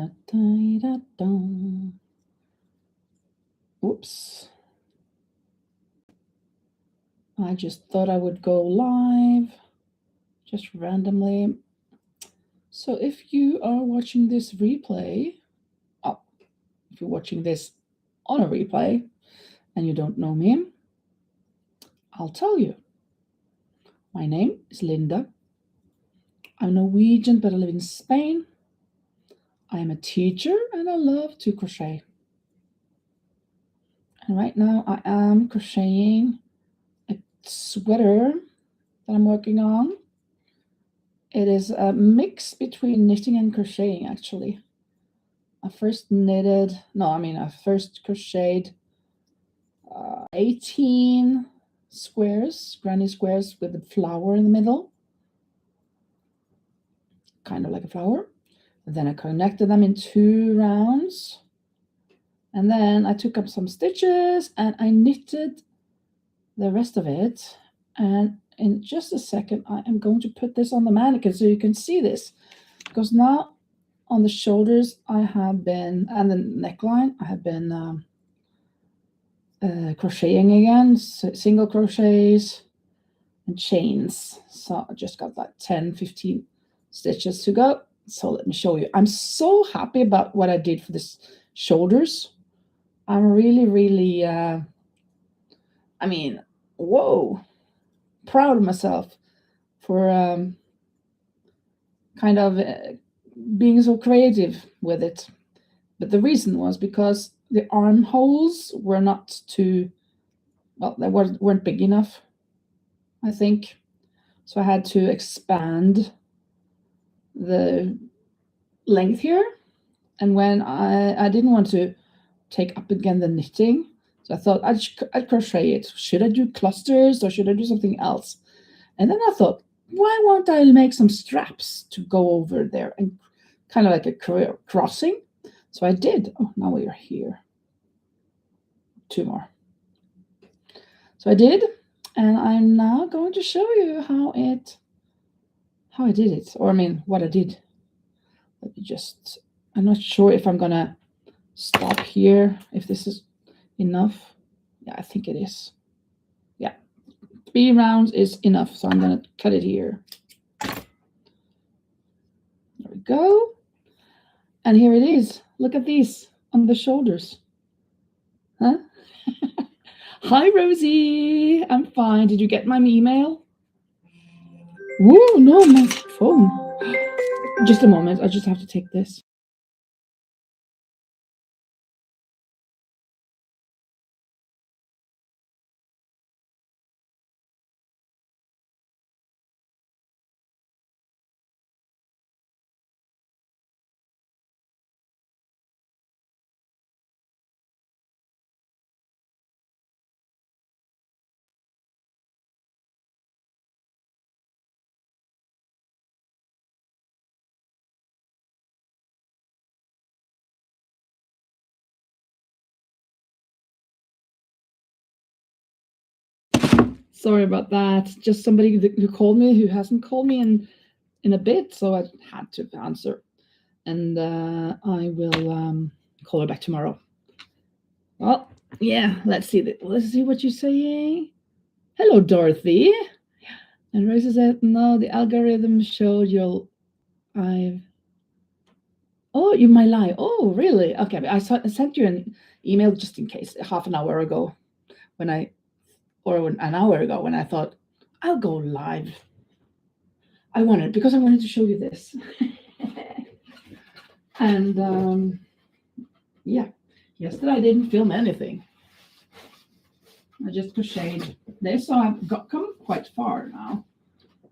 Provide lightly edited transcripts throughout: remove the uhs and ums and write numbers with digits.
Da, da, da, da. Whoops. I just thought I would go live just randomly. So if you are watching this replay, if you're watching this on a replay and you don't know me, I'll tell you. My name is Linda. I'm Norwegian, but I live in Spain. I am a teacher and I love to crochet. And right now I am crocheting a sweater that I'm working on. It is a mix between knitting and crocheting, actually. I first crocheted 18 squares, granny squares with a flower in the middle, kind of like a flower. And then I connected them in 2 rounds. And then I took up some stitches and I knitted the rest of it. And in just a second, I am going to put this on the mannequin so you can see this. Because now on the shoulders, and the neckline, I have been crocheting again, single crochets and chains. So I just got like 10, 15 stitches to go. So let me show you. I'm so happy about what I did for this shoulders. I'm really, really, whoa, proud of myself for kind of being so creative with it. But the reason was because the armholes were not too, well, they weren't big enough, I think. So I had to expand the length here. And when I didn't want to take up again the knitting, so I thought I'd crochet it. Should I do clusters or should I do something else? And then I thought, why won't I make some straps to go over there and kind of like a crossing? So I did. Oh, now we are here. 2 more. So I did, and I'm now going to show you how I did it, or what I did. Let me just, I'm not sure if I'm gonna stop here, if this is enough. Yeah, I think it is. Yeah, 3 rounds is enough, so I'm gonna cut it here. There we go. And here it is. Look at these on the shoulders. Huh? Hi, Rosie. I'm fine. Did you get my email? Whoa, no, my phone. Just a moment. I just have to take this. Sorry about that. Just somebody who called me who hasn't called me in a bit, so I had to answer. And I will call her back tomorrow. Well, yeah, let's see what you're saying. Hello, Dorothy. And Rosie said, no, the algorithm showed you're my lie. Oh, really? Okay, I sent you an email just in case, half an hour ago or an hour ago when I thought, I'll go live. Because I wanted to show you this. And yeah, yesterday I didn't film anything. I just crocheted this, so I've come quite far now.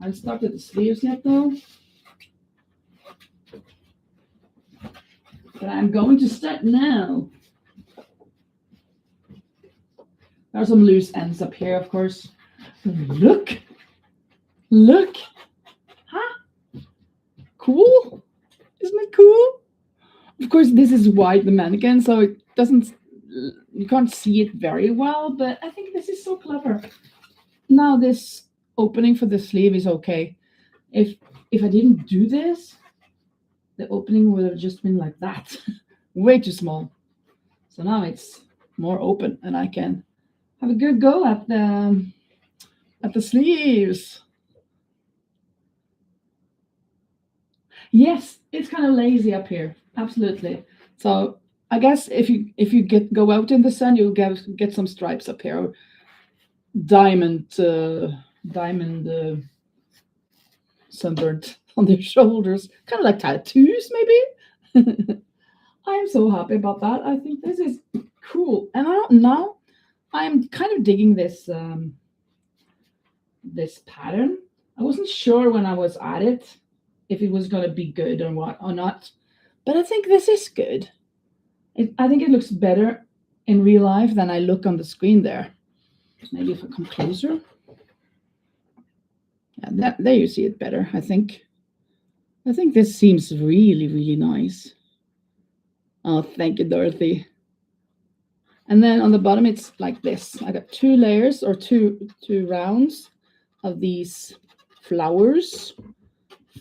I haven't started the sleeves yet though. But I'm going to start now. There are some loose ends up here, of course. Look. Huh? Cool. Isn't it cool? Of course, this is white, the mannequin, so it doesn't, you can't see it very well, but I think this is so clever. Now this opening for the sleeve is okay. If I didn't do this, the opening would have just been like that, way too small. So now it's more open, and I can have a good go at the sleeves. Yes, it's kind of lazy up here, absolutely. So I guess if you go out in the sun, you'll get some stripes up here, or diamond sunburned on their shoulders, kind of like tattoos, maybe. I'm so happy about that. I think this is cool, and now I'm kind of digging this this pattern. I wasn't sure when I was at it if it was going to be good or what or not, but I think this is good. I think it looks better in real life than I look on the screen there. Maybe if I come closer. Yeah, there you see it better, I think. I think this seems really, really nice. Oh, thank you, Dorothy. And then on the bottom, it's like this. I got 2 layers or two rounds of these flowers,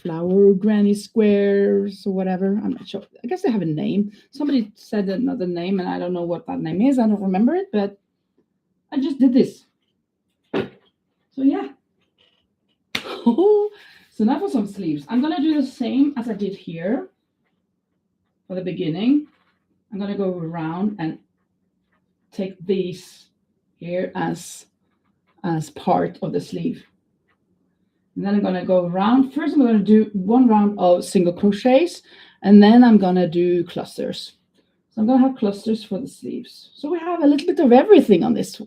flower granny squares or whatever. I'm not sure. I guess they have a name. Somebody said another name, and I don't know what that name is. I don't remember it, but I just did this. So yeah. So now for some sleeves. I'm going to do the same as I did here for the beginning. I'm going to go around and take these here as part of the sleeve. And then I'm going to go around. First, I'm going to do 1 round of single crochets, and then I'm going to do clusters. So I'm going to have clusters for the sleeves. So we have a little bit of everything on this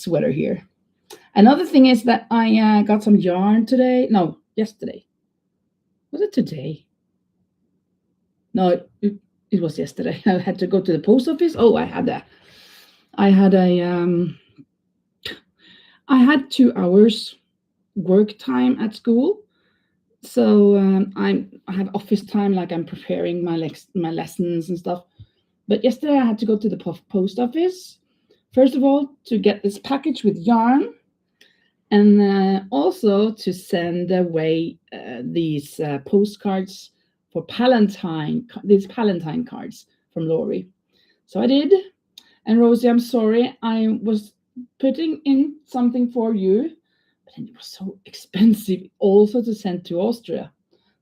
sweater here. Another thing is that I got some yarn today. No, yesterday. Was it today? No, it was yesterday. I had to go to the post office. Oh, I had 2 hours work time at school. So I have office time, like I'm preparing my lessons and stuff. But yesterday I had to go to the post office, first of all, to get this package with yarn, and also to send away these postcards for these Palantine cards from Lori. So I did. And Rosie, I'm sorry, I was putting in something for you, but it was so expensive also to send to Austria.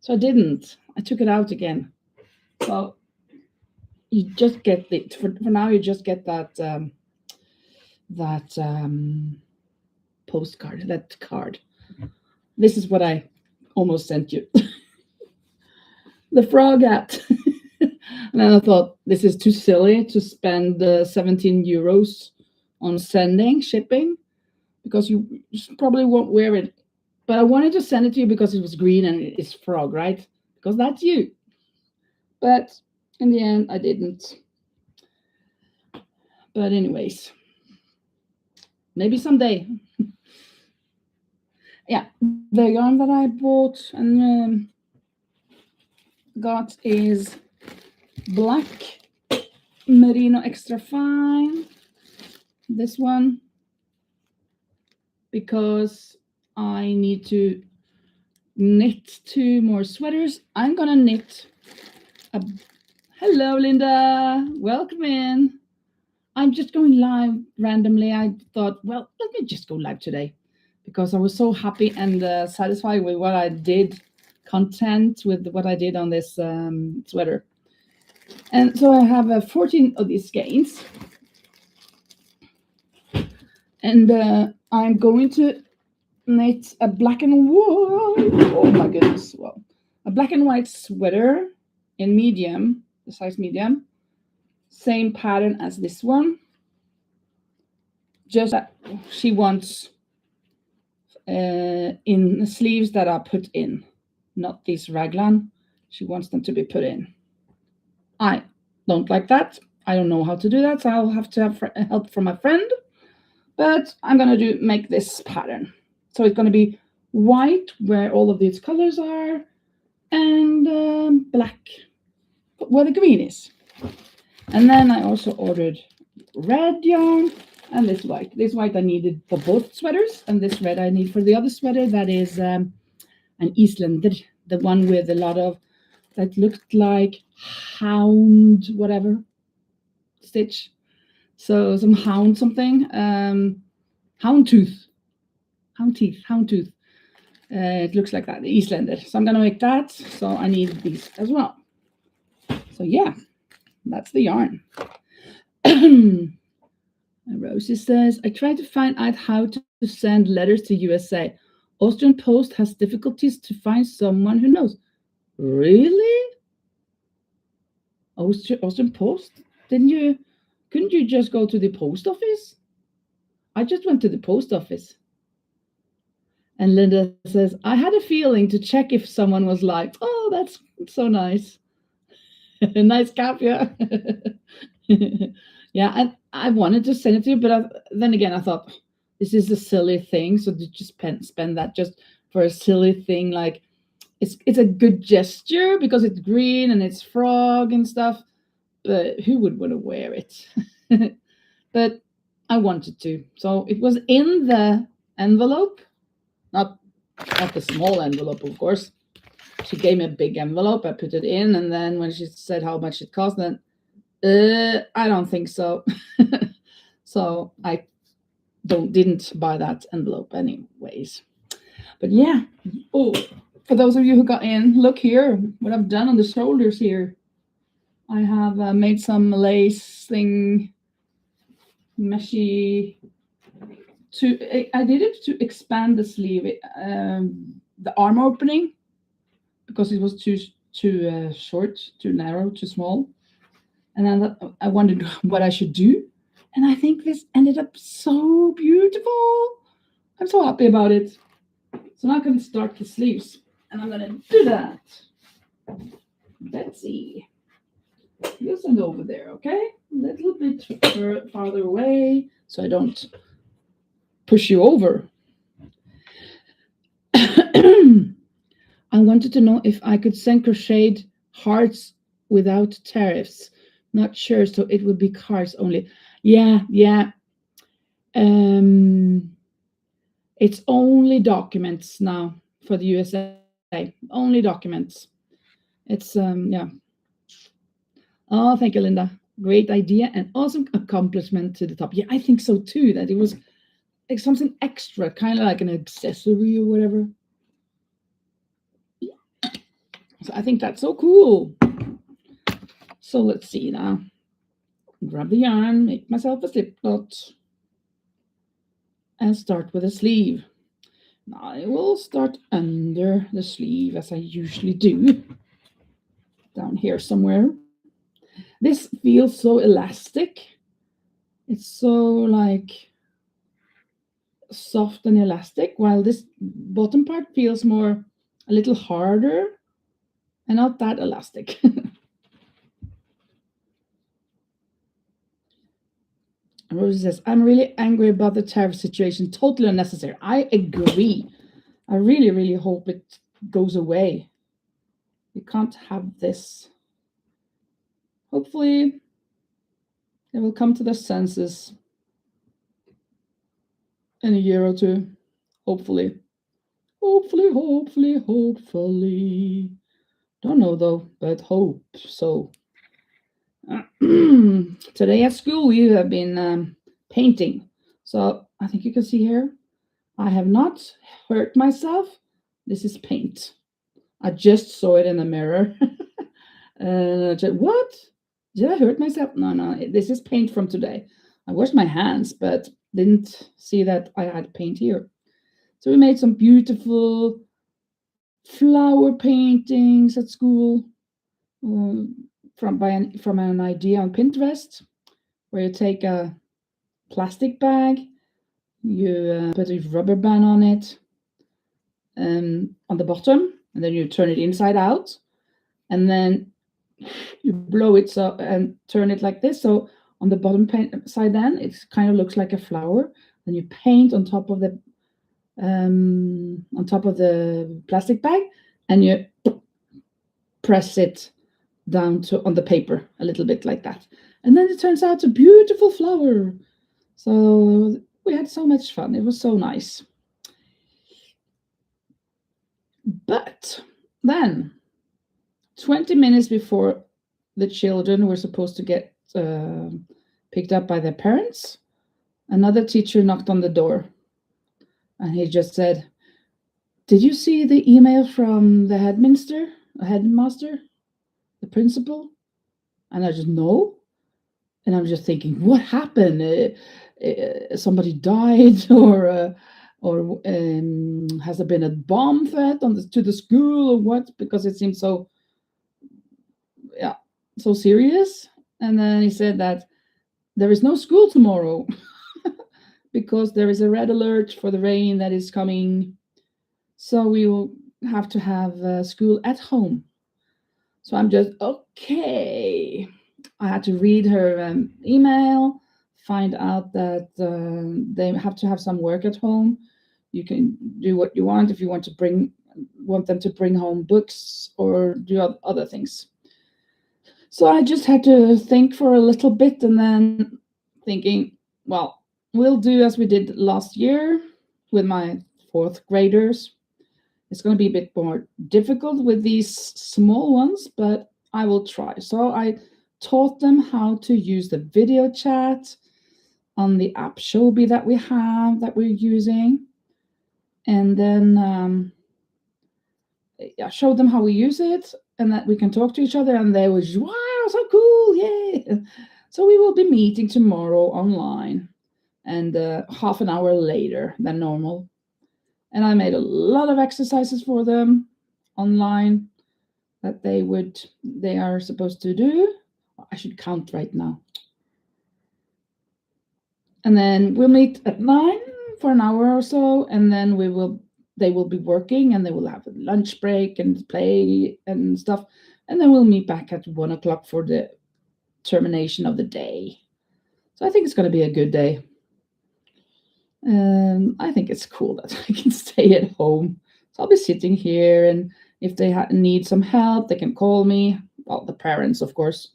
So I didn't. I took it out again. So you just get it. For now, you just get that postcard, that card. This is what I almost sent you. The frog hat. And then I thought, this is too silly to spend 17 euros on shipping, because you probably won't wear it. But I wanted to send it to you because it was green and it's frog, right? Because that's you. But in the end, I didn't. But anyways, maybe someday. Yeah, the yarn that I bought and got is black merino extra fine. This one, because I need to knit 2 more sweaters. I'm gonna knit hello, Linda, welcome in. I'm just going live randomly. I thought, well, let me just go live today, because I was so happy and satisfied with what I did, content with what I did on this sweater. And so I have 14 of these skeins. And I'm going to knit a black and white, oh my goodness, well, a black and white sweater in medium, the size medium, same pattern as this one, just that she wants in the sleeves that are put in, not these raglan. She wants them to be put in. I don't like that. I don't know how to do that, so I'll have to have help from a friend. But I'm going to make this pattern. So it's going to be white, where all of these colors are, and black, where the green is. And then I also ordered red yarn and this white. This white I needed for both sweaters, and this red I need for the other sweater. That is an Islander, the one with a lot of that looked like hound whatever stitch. So some hound something, hound tooth. It looks like that, the Eastlander. So I'm gonna make that. So I need these as well. So yeah, that's the yarn. Rosie says, I tried to find out how to send letters to USA. Austrian Post has difficulties to find someone who knows. Really? Austrian Post? Couldn't you just go to the post office? I just went to the post office. And Linda says, I had a feeling to check if someone was like, oh, that's so nice. Nice cap, yeah. Yeah, I wanted to send it to you, but then again, I thought, this is a silly thing. So to just spend that just for a silly thing, like it's a good gesture because it's green and it's frog and stuff, but who would want to wear it? But I wanted to. So it was in the envelope, not the small envelope, of course. She gave me a big envelope. I put it in, and then when she said how much it cost, then I don't think so. So I didn't buy that envelope anyways. But yeah. Oh, for those of you who got in, look here what I've done on the shoulders here. I have made some lace thing, meshy. I did it to expand the sleeve, the arm opening, because it was too short, too narrow, too small. And then I wondered what I should do. And I think this ended up so beautiful. I'm so happy about it. So now I can start the sleeves. And I'm going to do that. Betsy, you stand over there, okay? A little bit farther away so I don't push you over. I wanted to know if I could send crocheted hearts without tariffs. Not sure, so it would be cards only. Yeah. It's only documents now for the USA. Only documents. It's yeah. Oh, thank you, Linda. Great idea and awesome accomplishment to the top. Yeah, I think so too. That it was like something extra, kind of like an accessory or whatever. So I think that's so cool. So let's see now. Grab the yarn, make myself a slip knot, and start with a sleeve. Now I will start under the sleeve as I usually do. Down here somewhere. This feels so elastic. It's so like soft and elastic, while this bottom part feels more a little harder and not that elastic. Rosie says, I'm really angry about the tariff situation. Totally unnecessary. I agree. I really, really hope it goes away. You can't have this. Hopefully, they will come to their senses in a year or two. Hopefully. Hopefully. Don't know though, but hope so. Today at school we have been painting. So I think you can see here, I have not hurt myself. This is paint. I just saw it in the mirror. And I said, what? Did I hurt myself? No, this is paint from today. I washed my hands, but didn't see that I had paint here. So we made some beautiful flower paintings at school from an idea on Pinterest, where you take a plastic bag, you put a rubber band on it on the bottom, and then you turn it inside out, and then you blow it so and turn it like this. So on the bottom side, then it kind of looks like a flower. Then you paint on top of the plastic bag, and you press it down on the paper a little bit like that, and then it turns out a beautiful flower. So we had so much fun. It was so nice. But then 20 minutes before the children were supposed to get picked up by their parents, another teacher knocked on the door, and he just said, "Did you see the email from the headmaster, the principal?" And I just, "No." And I'm just thinking, what happened? Somebody died, or has there been a bomb threat to the school, or what? Because it seemed so, yeah, so serious. And then he said that there is no school tomorrow because there is a red alert for the rain that is coming. So we will have to have school at home. So I'm just, okay. I had to read her email, find out that they have to have some work at home. You can do what you want if you want them to bring home books or do other things. So I just had to think for a little bit, and then thinking, well, we'll do as we did last year with my fourth graders. It's going to be a bit more difficult with these small ones, but I will try. So I taught them how to use the video chat on the app Shobi that we're using. And then I showed them how we use it and that we can talk to each other. And they was, wow, so cool, yay. So we will be meeting tomorrow online, and half an hour later than normal. And I made a lot of exercises for them online that they are supposed to do. I should count right now. And then we'll meet at 9 for an hour or so, and then they will be working, and they will have a lunch break and play and stuff. And then we'll meet back at 1 o'clock for the termination of the day. So I think it's going to be a good day. I think it's cool that I can stay at home. So I'll be sitting here, and if they need some help, they can call me. Well, the parents, of course,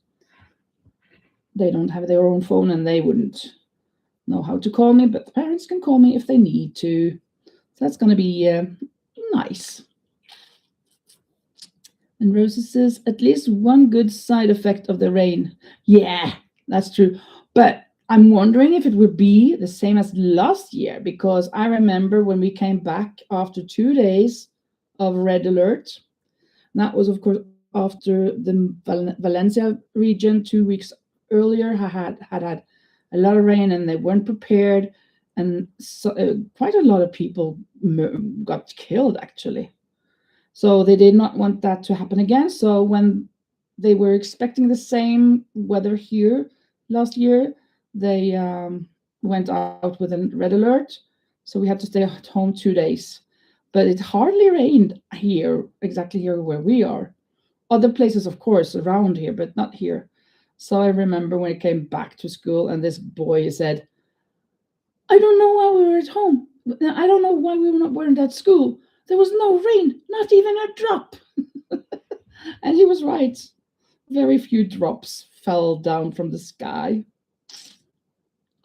they don't have their own phone, and they wouldn't know how to call me, but the parents can call me if they need to. So that's going to be nice. And Rosie says, at least one good side effect of the rain. Yeah, that's true. But I'm wondering if it would be the same as last year, because I remember when we came back after 2 days of red alert. That was, of course, after the Valencia region 2 weeks earlier had a lot of rain, and they weren't prepared. And so, quite a lot of people got killed, actually. So they did not want that to happen again. So when they were expecting the same weather here last year, they went out with a red alert. So we had to stay at home 2 days. But it hardly rained here, exactly here where we are. Other places, of course, around here, but not here. So I remember when I came back to school, and this boy said, I don't know why we were at home. I don't know why we weren't at school. There was no rain, not even a drop. And he was right. Very few drops fell down from the sky.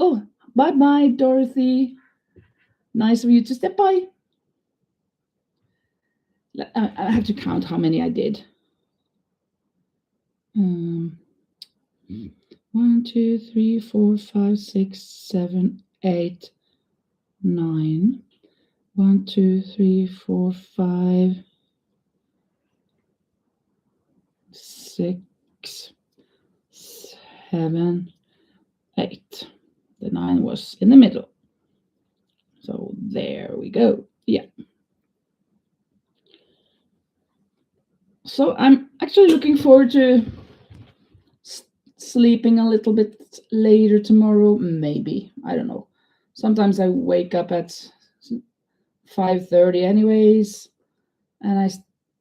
Oh, bye-bye, Dorothy. Nice of you to step by. I have to count how many I did. 1, 2, 3, 4, 5, 6, 7, 8, 9. 1, 2, 3, 4, 5, 6, 7, 8. The 9 was in the middle. So there we go. Yeah. So I'm actually looking forward to sleeping a little bit later tomorrow. Maybe. I don't know. Sometimes I wake up at 5:30 anyways, and I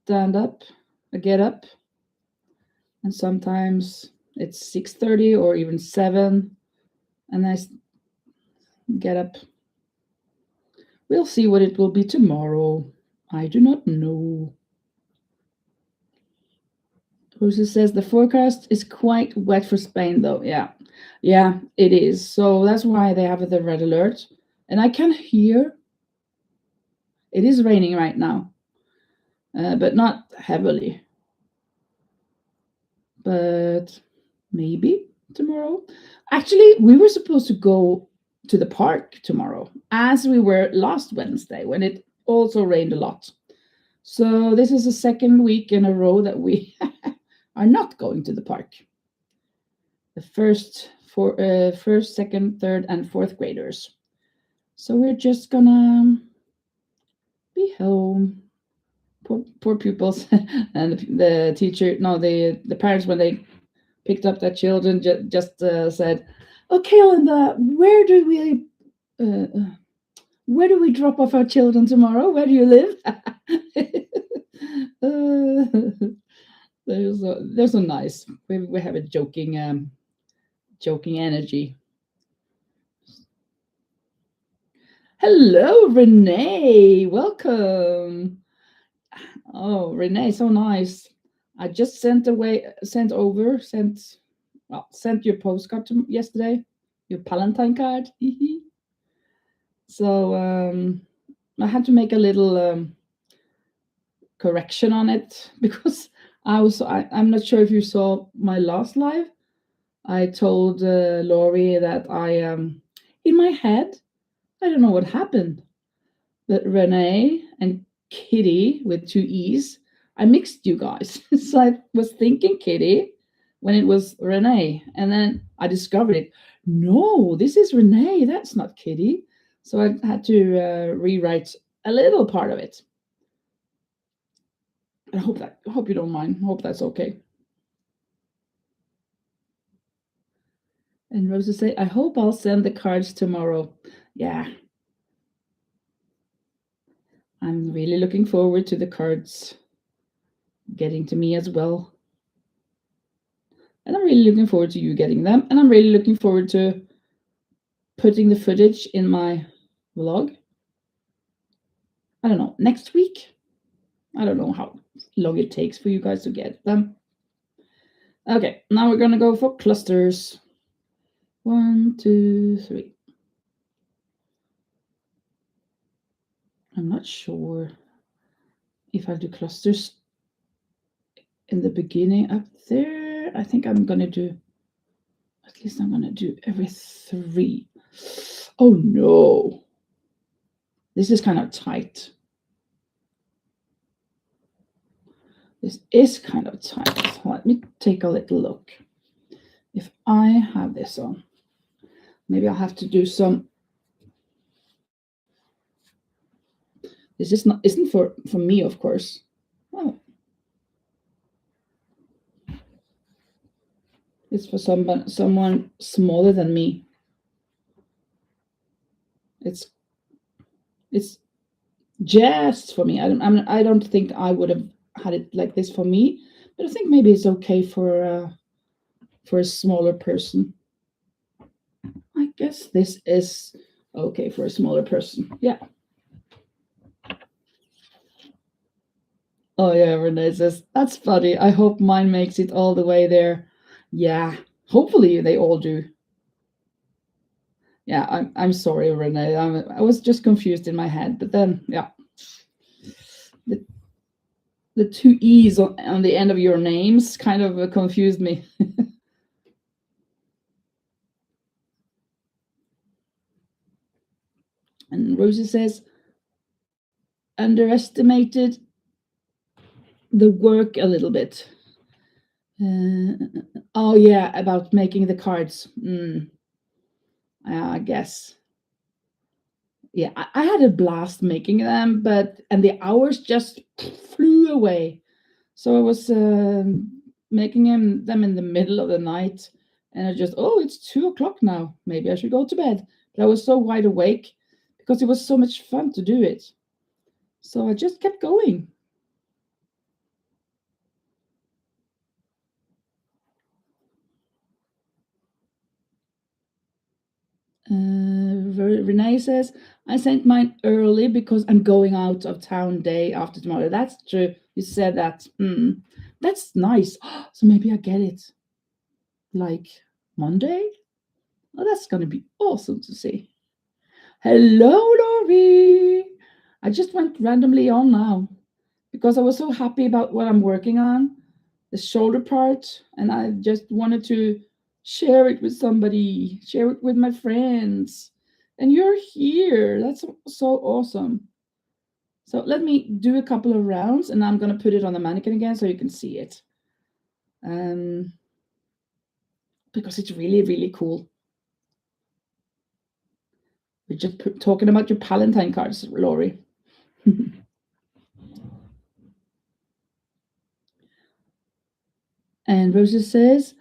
stand up, I get up, and sometimes it's 6:30 or even 7, and I get up. We'll see what it will be tomorrow. I do not know. Rosa says the forecast is quite wet for Spain, though. Yeah, it is. So that's why they have the red alert. And I can hear it is raining right now, but not heavily. but maybe tomorrow. Actually, we were supposed to go to the park tomorrow, as we were last Wednesday when it also rained a lot. So this is the second week in a row that we are not going to the park. The first, second, third, and fourth graders. So we're just gonna be home. Poor pupils and the teacher. No, the parents when they picked up their children just said, "Okay, Linda, where do we drop off our children tomorrow? Where do you live?" They're so nice. We have a joking energy. Hello, Renee. Welcome. Oh, Renee, so nice. I just sent your postcard yesterday, your Palantine card. So I had to make a little correction on it because I'm not sure if you saw my last live. I told Lori that in my head, I don't know what happened, that Renee and Kitty with two E's, I mixed you guys. So I was thinking Kitty when it was Renee. And then I discovered it. No, this is Renee. That's not Kitty. So I had to rewrite a little part of it. I hope you don't mind. I hope that's okay. And Rosa say, I hope I'll send the cards tomorrow. Yeah. I'm really looking forward to the cards getting to me as well. And I'm really looking forward to you getting them. And I'm really looking forward to putting the footage in my vlog. I don't know, next week? I don't know how long it takes for you guys to get them. Okay, now we're going to go for clusters. 1, 2, 3. I'm not sure if I'll do clusters in the beginning up there. I think I'm going to do, at least I'm going to do every 3. Oh no. This is kind of tight. This is kind of tight. So let me take a little look. If I have this on, maybe I'll have to do some. This isn't for me, of course. Oh. It's for someone smaller than me. It's just for me. I don't think I would have had it like this for me, but I think maybe it's okay for a smaller person. I guess this is okay for a smaller person. Yeah. Oh yeah, Renee says, that's funny. I hope mine makes it all the way there. Yeah, hopefully they all do. Yeah, I'm sorry, Renee. I was just confused in my head, but then yeah. The 2 E's on the end of your names kind of confused me. And Rosie says, underestimated the work a little bit. Oh yeah, about making the cards. I guess. Yeah, I had a blast making them, and the hours just flew away. So I was making them in the middle of the night, and I just, it's 2:00 now. Maybe I should go to bed. But I was so wide awake because it was so much fun to do it. So I just kept going. Renee says, I sent mine early because I'm going out of town day after tomorrow. That's true. You said that. That's nice. So maybe I get it like Monday. Oh, that's going to be awesome to see. Hello, Lori. I just went randomly on now because I was so happy about what I'm working on. the shoulder part, and I just wanted to share it with somebody, share it with my friends. And you're here. That's so awesome. So let me do a couple of rounds, and I'm going to put it on the mannequin again so you can see it. Because it's really, really cool. We're just talking about your Palantine cards, Lori. And Rosa says,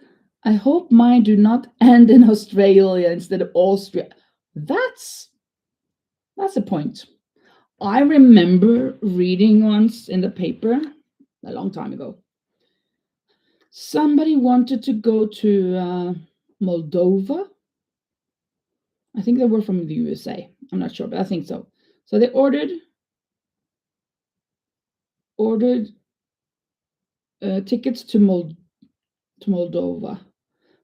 I hope mine do not end in Australia instead of Austria. That's a point. I remember reading once in the paper a long time ago. Somebody wanted to go to Moldova. I think they were from the USA. I'm not sure, but I think so. So they ordered tickets to Moldova,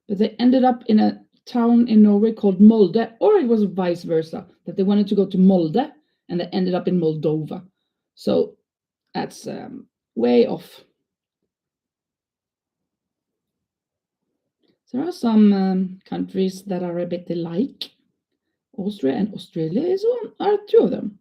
but they ended up in a town in Norway called Molde, or it was vice versa, that they wanted to go to Molde and they ended up in Moldova. So that's way off. There are some countries that are a bit alike. Austria and Australia are two of them.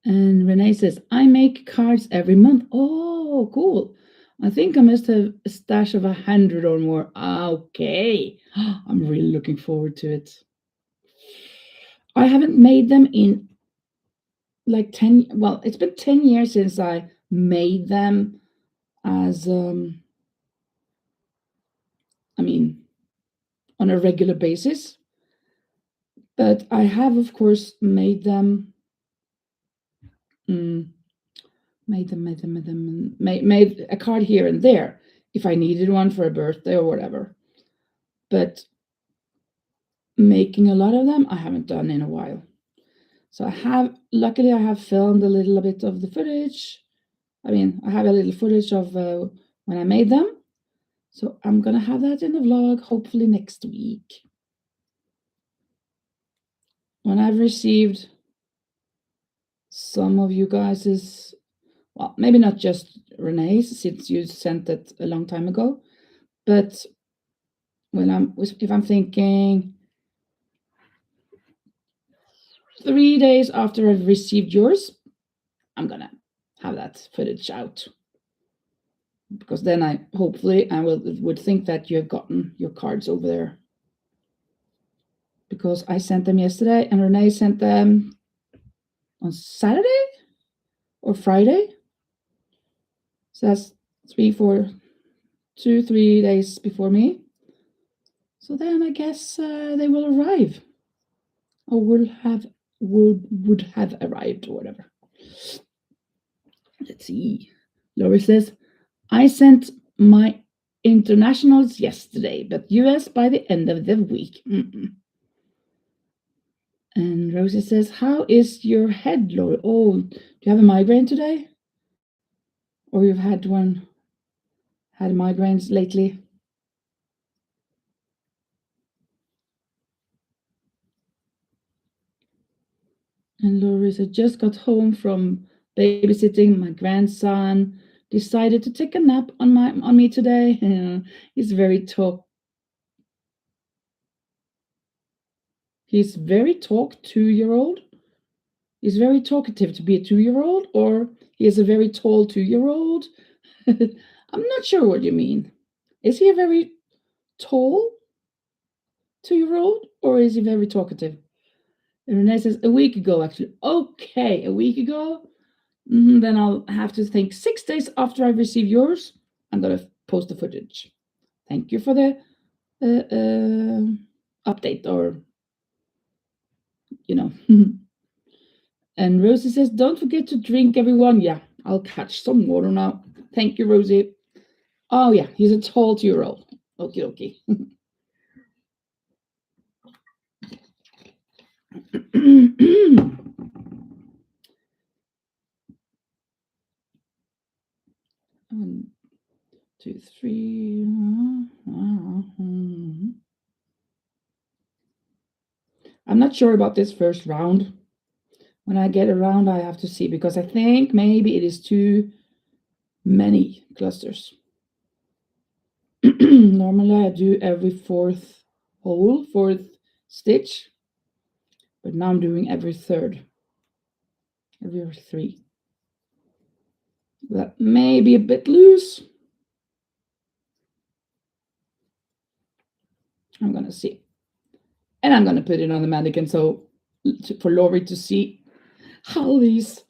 And Renee says, I make cards every month. Oh, cool. I think I must have a stash of 100 or more. Okay. I'm really looking forward to it. I haven't made them in like 10, well, it's been 10 years since I made them as, on a regular basis. But I have, of course, made them, made a card here and there if I needed one for a birthday or whatever. But making a lot of them, I haven't done in a while. So luckily I have filmed a little bit of the footage. I have a little footage of when I made them. So I'm going to have that in the vlog, hopefully next week. When I've received some of you guys's, well, maybe not just Renee's, since you sent it a long time ago, but if I'm thinking 3 days after I've received yours, I'm going to have that footage out. Because then I would think that you have gotten your cards over there. Because I sent them yesterday and Renee sent them on Saturday or Friday. So that's 2-3 days before me. So then I guess they will arrive. Or would have arrived or whatever. Let's see. Laurie says, I sent my internationals yesterday, but US by the end of the week. And Rosie says, how is your head, Laurie? Oh, do you have a migraine today? Or you've had migraines lately? And Laurie said, just got home from babysitting my grandson. Decided to take a nap on me today. He's very He's very 2-year-old. He's very talkative to be a 2-year-old, or he is a very tall 2-year-old. I'm not sure what you mean. Is he a very tall 2-year-old, or is he very talkative? And Renee says, a week ago, actually. Okay, a week ago. Then I'll have to think 6 days after I've received yours, I'm going to post the footage. Thank you for the update, or, And Rosie says, don't forget to drink, everyone. Yeah, I'll catch some water now. Thank you, Rosie. Oh, yeah, he's a tall 2-year-old. Okie dokie. One, 2, 3. I'm not sure about this first round. when I get around, I have to see, because I think maybe it is too many clusters. Normally I do every fourth stitch, but now I'm doing every third, every three. That may be a bit loose. I'm gonna see. And I'm gonna put it on the mannequin so for Lori to see how these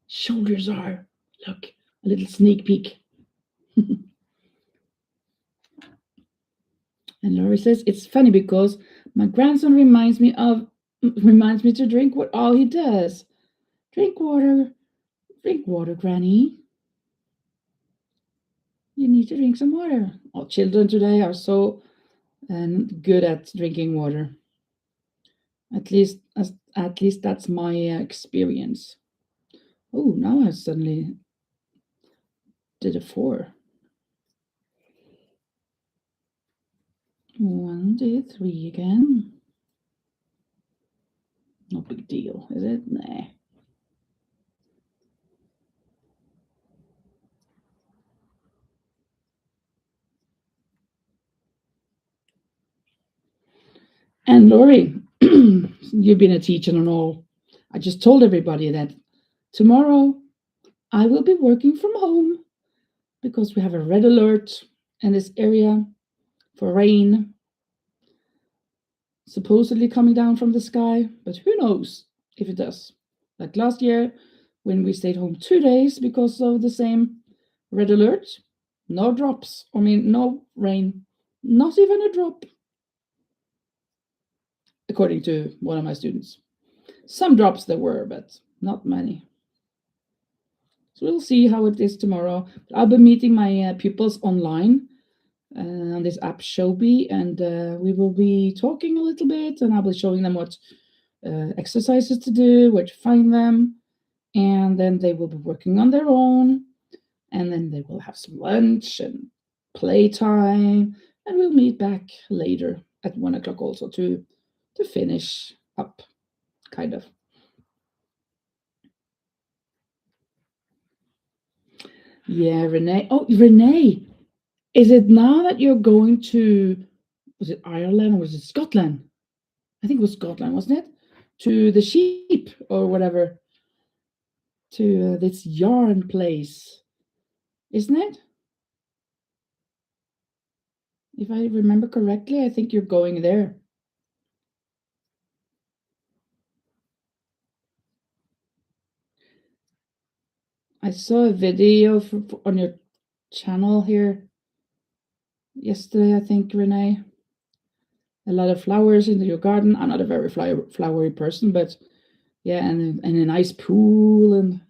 shoulders are. Look, a little sneak peek. And Laurie says, it's funny because my grandson reminds me to drink what all he does. Drink water, Granny. You need to drink some water. All children today are so good at drinking water. At least that's my experience. Oh, now I suddenly did a 4. 1, 2, 3 again. No big deal, is it? Nah. And Lori, you've been a teacher and all. I just told everybody that tomorrow I will be working from home because we have a red alert in this area for rain, supposedly coming down from the sky, but who knows if it does. Like last year, when we stayed home 2 days because of the same red alert, no drops. I mean, no rain, not even a drop, according to one of my students. Some drops there were, but not many. So we'll see how it is tomorrow. I'll be meeting my pupils online on this app Showbie, and we will be talking a little bit, and I'll be showing them what exercises to do, where to find them, and then they will be working on their own, and then they will have some lunch and playtime, and we'll meet back later at 1 o'clock also to finish up, kind of. Yeah, Renee. Oh, Renee, is it now that you're going to, was it Ireland or was it Scotland? I think it was Scotland, wasn't it? To the sheep or whatever, to this yarn place, isn't it? If I remember correctly, I think you're going there. I saw a video on your channel here yesterday, I think, Renee. A lot of flowers in your garden. I'm not a very flowery person, but yeah, and a nice pool, and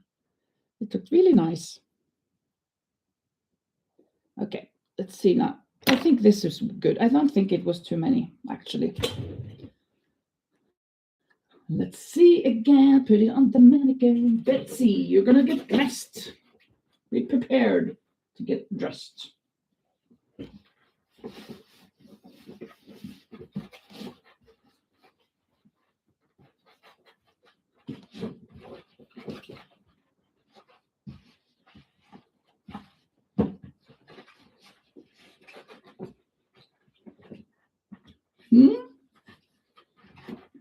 it looked really nice. Okay, let's see now. I think this is good. I don't think it was too many, actually. Let's see again. Put it on the mannequin. Betsy, you're gonna get dressed. Be prepared to get dressed.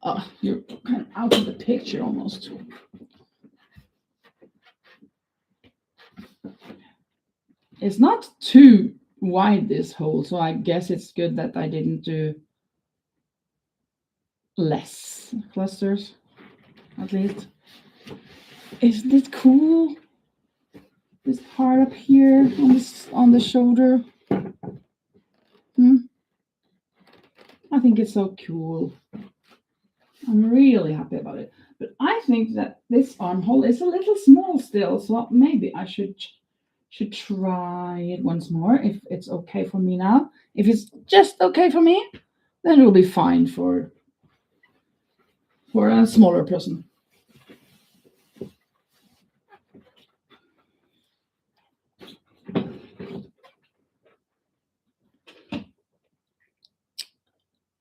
Oh, you're kind of out of the picture almost. It's not too wide, this hole, so I guess it's good that I didn't do less clusters, at least. Isn't it cool? This part up here on the shoulder. I think it's so cool. I'm really happy about it. But I think that this armhole is a little small still, so maybe I should try it once more if it's okay for me now. If it's just okay for me, then it will be fine for a smaller person.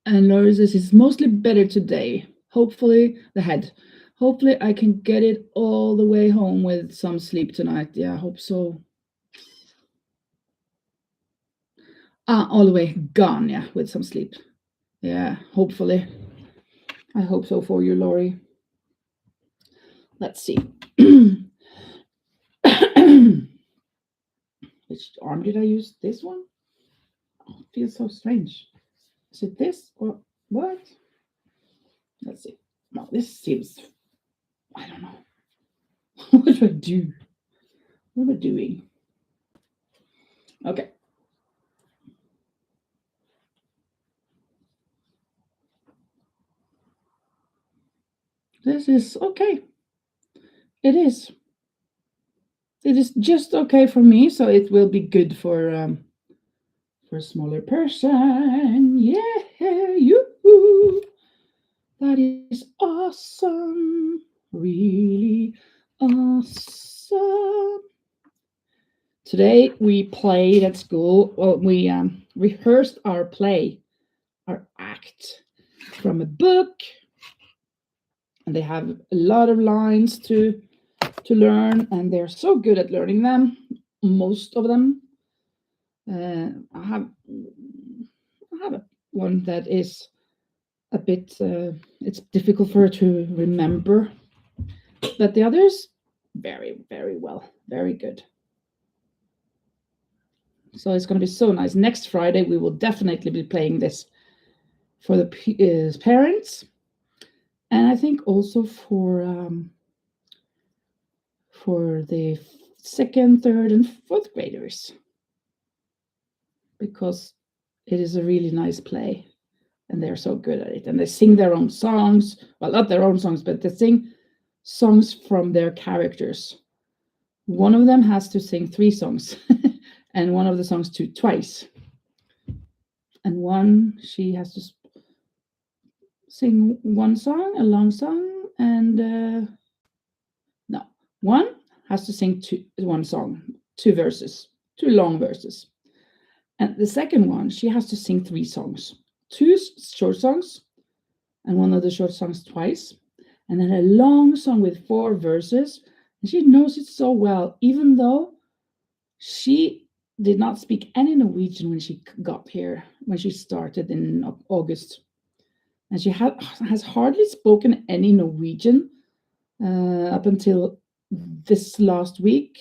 And Laurie says it's mostly better today. Hopefully hopefully I can get it all the way home with some sleep tonight. Yeah, I hope so. All the way gone, yeah, with some sleep. Yeah, hopefully. I hope so for you, Lori. Let's see. Which arm did I use? This one? Oh, it feels so strange. Is it this or what? Let's see. No, this seems, I don't know. What do I do? What am I doing? Okay. This is okay. It is. It is just okay for me, so it will be good for a smaller person. Yeah, you. That is awesome. Really awesome. Today we played at school. Well, we rehearsed our play, our act from a book, and they have a lot of lines to learn, and they're so good at learning them. Most of them. I have one that is a bit. It's difficult for her to remember, but the others, very, very well, very good. So it's going to be so nice. Next Friday, we will definitely be playing this for the parents, and I think also for the second, third, and fourth graders, because it is a really nice play, and they're so good at it. And they sing their own songs. Well, not their own songs, but they sing songs from their characters. One of them has to sing 3 songs, and one of the songs twice. And one, she has to sing one song, a long song, and no, one has to sing one song, 2 verses, 2 long verses. And the second one, she has to sing 3 songs, 2 short songs, and one of the short songs twice, and then a long song with 4 verses. And she knows it so well, even though she did not speak any Norwegian when she got here, when she started in August. And she has hardly spoken any Norwegian up until this last week.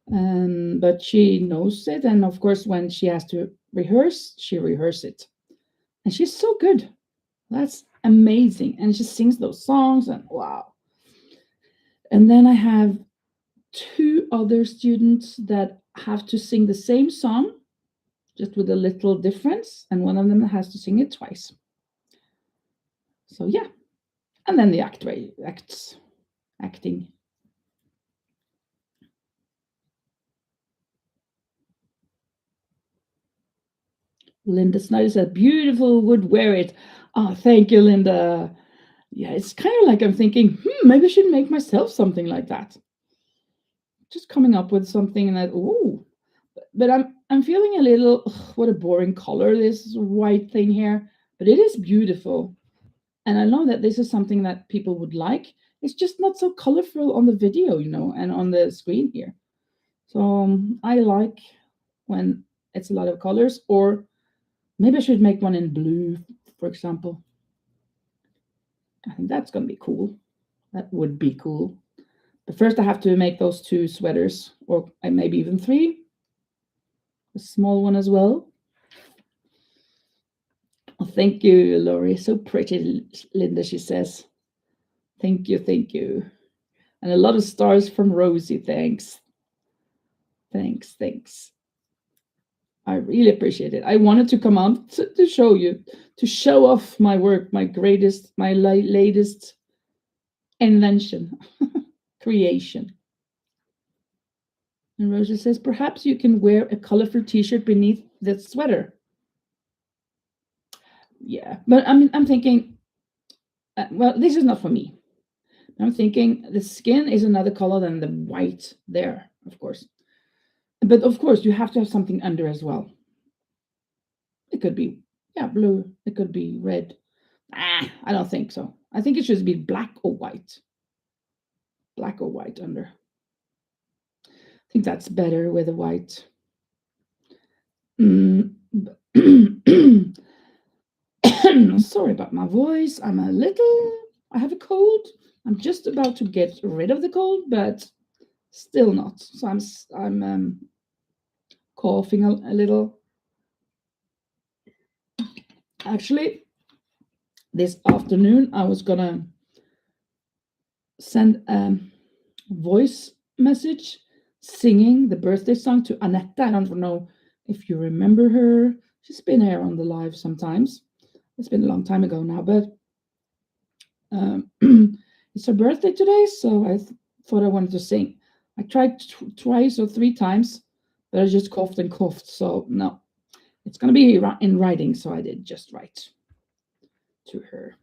But she knows it. And of course, when she has to rehearse, she rehearses it. And she's so good. That's amazing. And she sings those songs, and wow. And then I have 2 other students that have to sing the same song, just with a little difference, and one of them has to sing it twice. So yeah, and then the acting. Linda Snyder said, "Beautiful, would wear it." Oh, thank you, Linda. Yeah, it's kind of like I'm thinking, maybe I should make myself something like that. Just coming up with something that, but I'm feeling a little, what a boring color, this white thing here, but it is beautiful. And I know that this is something that people would like. It's just not so colorful on the video, and on the screen here. So I like when it's a lot of colors, or maybe I should make one in blue, for example. I think that's going to be cool. That would be cool. But first I have to make those 2 sweaters, or maybe even 3. A small one as well. Oh, thank you, Lori. So pretty, Linda, she says. Thank you. And a lot of stars from Rosie. Thanks. I really appreciate it. I wanted to come out to show you, to show off my work, my latest invention, creation. And Rosie says, perhaps you can wear a colorful t-shirt beneath the sweater. Yeah, but I'm thinking, well, this is not for me. I'm thinking the skin is another color than the white there, of course. But of course, you have to have something under as well. It could be, blue. It could be red. I don't think so. I think it should be black or white. Black or white under. I think that's better with the white. Sorry about my voice. I have a cold. I'm just about to get rid of the cold, but still not. So I'm coughing a little. Actually, this afternoon I was gonna send a voice message singing the birthday song to Annette. I don't know if you remember her. She's been here on the live sometimes. It's been a long time ago now, but it's her birthday today, so I thought I wanted to sing. I tried twice or three times, but I just coughed and coughed. So no, it's going to be in writing. So I did just write to her.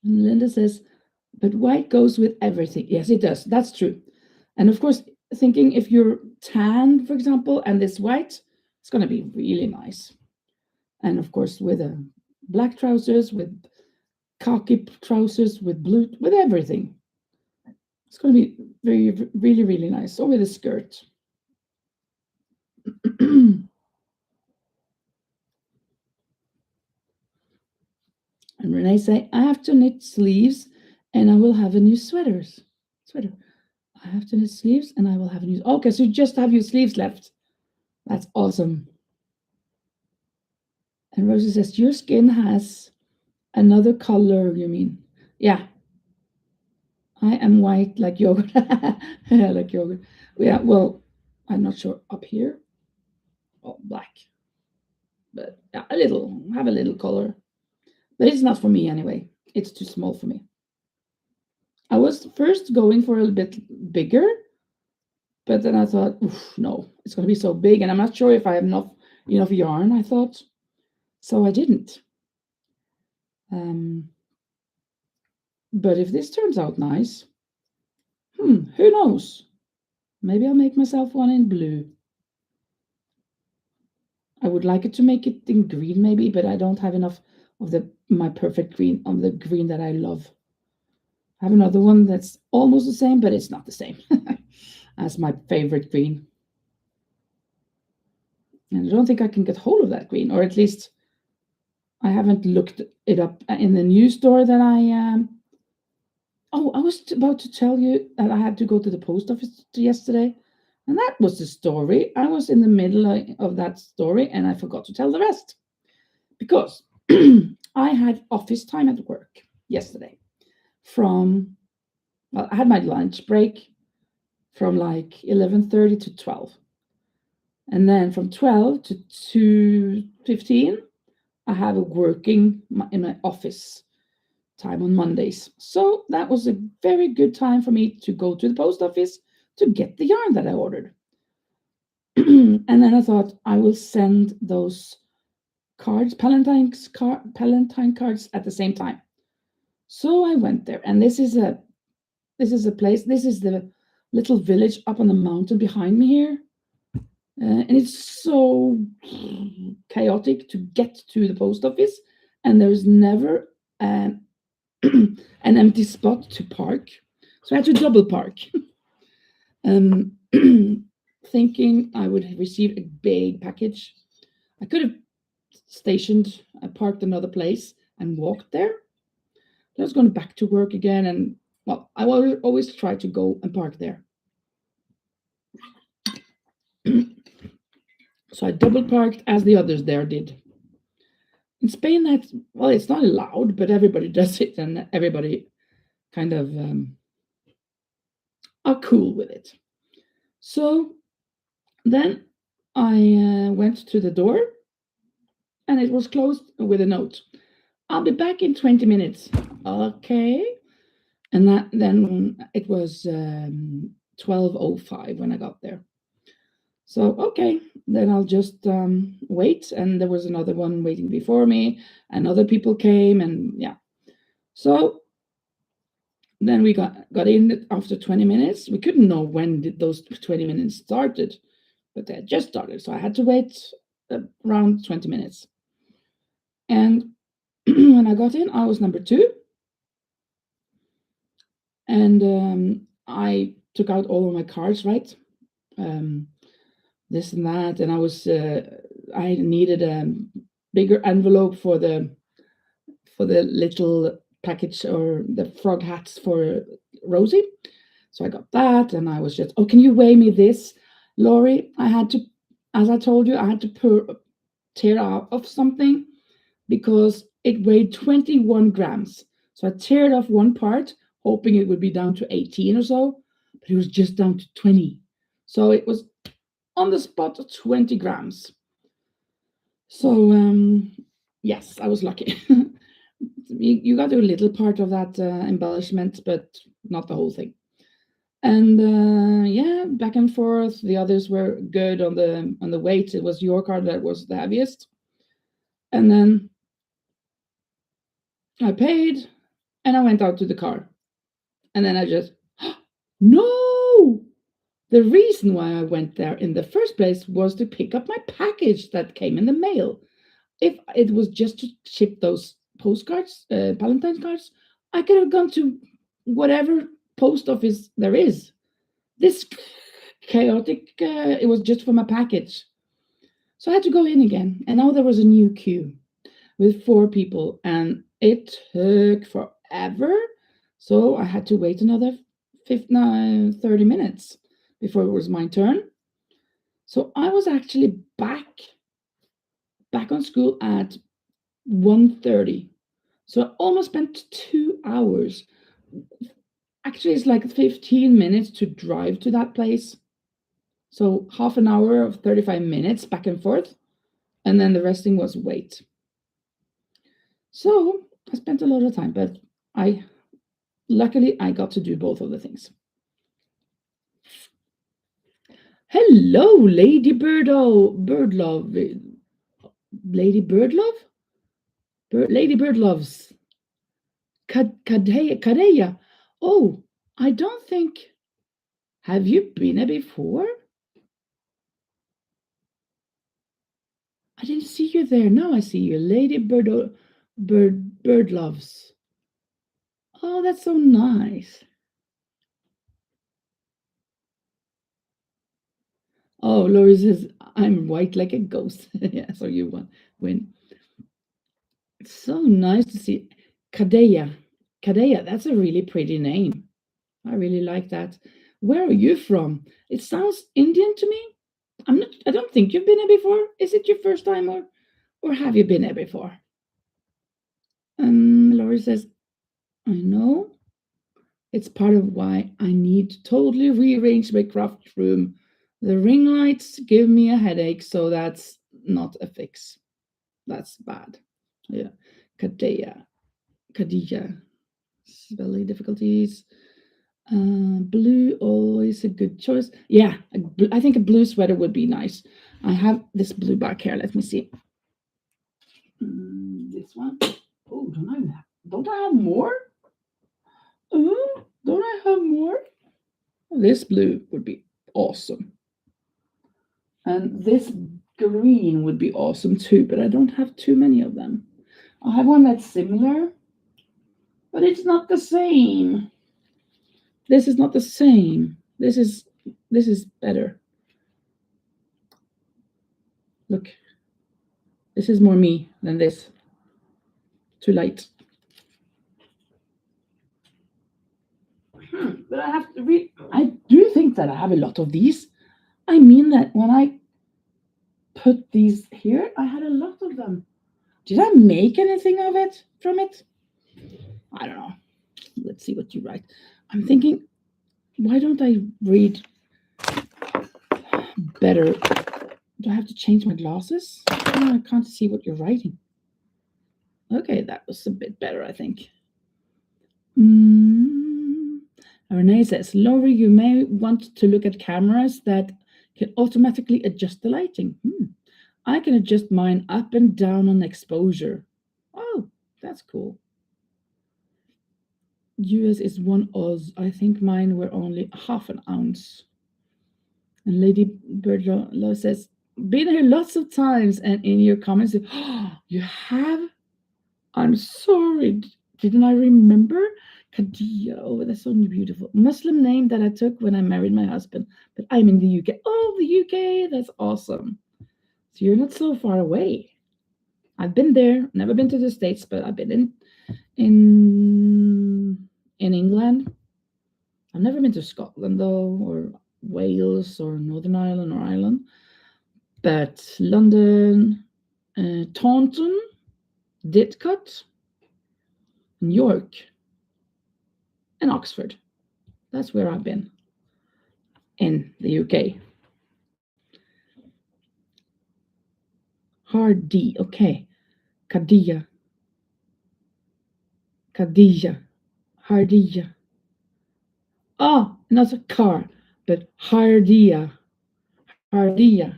And Linda says, but white goes with everything. Yes, it does. That's true. And of course, thinking if you're tan, for example, and this white, it's going to be really nice. And of course, with black trousers, with khaki trousers, with blue, with everything. It's going to be really, really nice. Or with a skirt. And Renee say, I have to knit sleeves and I will have a new sweater. I have to knit sleeves and I will have a new. Okay, so you just have your sleeves left. That's awesome. And Rosie says, your skin has another color, you mean? Yeah. I am white like yogurt. Like yogurt. Yeah, well, I'm not sure. Up here? Oh, black. But yeah, have a little color. But it's not for me anyway. It's too small for me. I was first going for a little bit bigger, but then I thought, no, it's going to be so big, and I'm not sure if I have enough yarn, I thought. So I didn't. But if this turns out nice, who knows? Maybe I'll make myself one in blue. I would like it to make it in green maybe, but I don't have enough of my perfect green, of the green that I love. I have another one that's almost the same, but it's not the same as my favorite green. And I don't think I can get hold of that green, or at least I haven't looked it up in the new store that I Oh, I was about to tell you that I had to go to the post office yesterday, and that was the story. I was in the middle of that story, and I forgot to tell the rest because I had office time at work yesterday. I had my lunch break from like 11:30 to 12, and then from 12 to 2:15, I have a working in my office time on Mondays. So that was a very good time for me to go to the post office to get the yarn that I ordered. And then I thought I will send those cards, Palentine cards at the same time. So I went there, and this is a place. This is the little village up on the mountain behind me here, and it's so chaotic to get to the post office, and there's never an empty spot to park. So I had to double park. Thinking I would receive a big package. I could have parked another place and walked there. I was going back to work again, and well, I will always try to go and park there. So I double parked as the others there did. In Spain, it's not allowed, but everybody does it, and everybody kind of are cool with it. So then I went to the door, and it was closed with a note. I'll be back in 20 minutes. Okay. And then it was 12:05 when I got there. So, okay, then I'll just wait. And there was another one waiting before me, and other people came, and yeah. So then we got in after 20 minutes. We couldn't know when those 20 minutes started. but they had just started, so I had to wait around 20 minutes. And when I got in, I was number 2. And I took out all of my cards, right? This and that, and I needed a bigger envelope for the little package or the frog hats for Rosie. So I got that, and I was just, oh, can you weigh me this, Laurie? I had to, as I told you, I had to tear out of something because it weighed 21 grams. So I teared off one part, hoping it would be down to 18 or so, but it was just down to 20. So it was on the spot 20 grams. So yes, I was lucky. You got a little part of that embellishment, but not the whole thing. And yeah, back and forth. The others were good on the weight. It was your card that was the heaviest. And then I paid, and I went out to the car. And then I just, no! The reason why I went there in the first place was to pick up my package that came in the mail. If it was just to ship those postcards, Valentine's cards, I could have gone to whatever post office there is. This chaotic, it was just for my package. So I had to go in again. And now there was a new queue with 4 people, and it took forever. So I had to wait another 30 minutes before it was my turn. So I was actually back on school at 1:30. So I almost spent 2 hours. Actually, it's like 15 minutes to drive to that place. So half an hour of 35 minutes back and forth. And then the resting was wait. So I spent a lot of time, but luckily I got to do both of the things. Hello, Lady Birdlove. Lady Birdlove? Lady Birdloves. Kadeya. Oh, I don't think. Have you been here before? I didn't see you there. Now I see you. Lady Birdloves. Oh, that's so nice. Oh, Laurie says, I'm white like a ghost. Yeah, so you win. It's so nice to see. Kadeya, that's a really pretty name. I really like that. Where are you from? It sounds Indian to me. I don't think you've been here before. Is it your first time, or have you been here before? Laurie says, I know. It's part of why I need to totally rearrange my craft room. The ring lights give me a headache, so that's not a fix. That's bad. Yeah. Khadija. Spelling difficulties. Blue, always a good choice. Yeah, I think a blue sweater would be nice. I have this blue back here. Let me see. This one. Oh, don't I have more? Oh, don't I have more? This blue would be awesome. And this green would be awesome too, but I don't have too many of them. I have one that's similar, but it's not the same. This is not the same. This is better. Look. This is more me than this. Too light. But I have to read. I do think that I have a lot of these. I mean that when I put these here, I had a lot of them. Did I make anything of it from it? I don't know. Let's see what you write. I'm thinking, why don't I read better? Do I have to change my glasses? Oh, I can't see what you're writing. Okay, that was a bit better, I think. Renee says, Laurie, you may want to look at cameras that can automatically adjust the lighting. I can adjust mine up and down on exposure. Oh, that's cool. US is 1 Oz. I think mine were only half an ounce. And Lady Birdlow says, been here lots of times, and in your comments, oh, you have? I'm sorry. Didn't I remember? Khadija. Oh, that's so beautiful. Muslim name that I took when I married my husband, but I'm in the UK. Oh, the UK. That's awesome. So you're not so far away. I've been there. Never been to the States, but I've been in England. I've never been to Scotland though, or Wales, or Northern Ireland, or Ireland. But London, Taunton, Didcot, York, and Oxford. That's where I've been in the UK. Hardy, okay. Khadija. Khadija. Hardija. Oh, not a car, but Hardia. Hardia.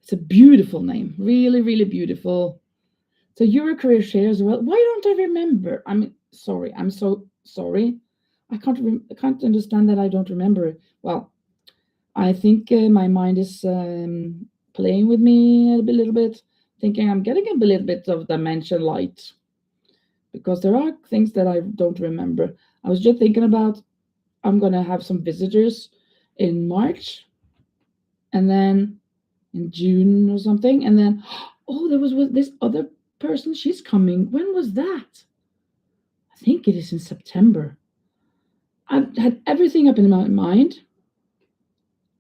It's a beautiful name. Really, really beautiful. So you're a crochet as well. Why don't I remember? I'm sorry. I'm so sorry. I can't understand that I don't remember it. Well, I think my mind is playing with me a little bit, thinking I'm getting a little bit of dimension light, because there are things that I don't remember. I was just thinking about, I'm going to have some visitors in March, and then in June or something, and then, oh, there was this other person, she's coming. When was that? I think it is in September. I had everything up in my mind,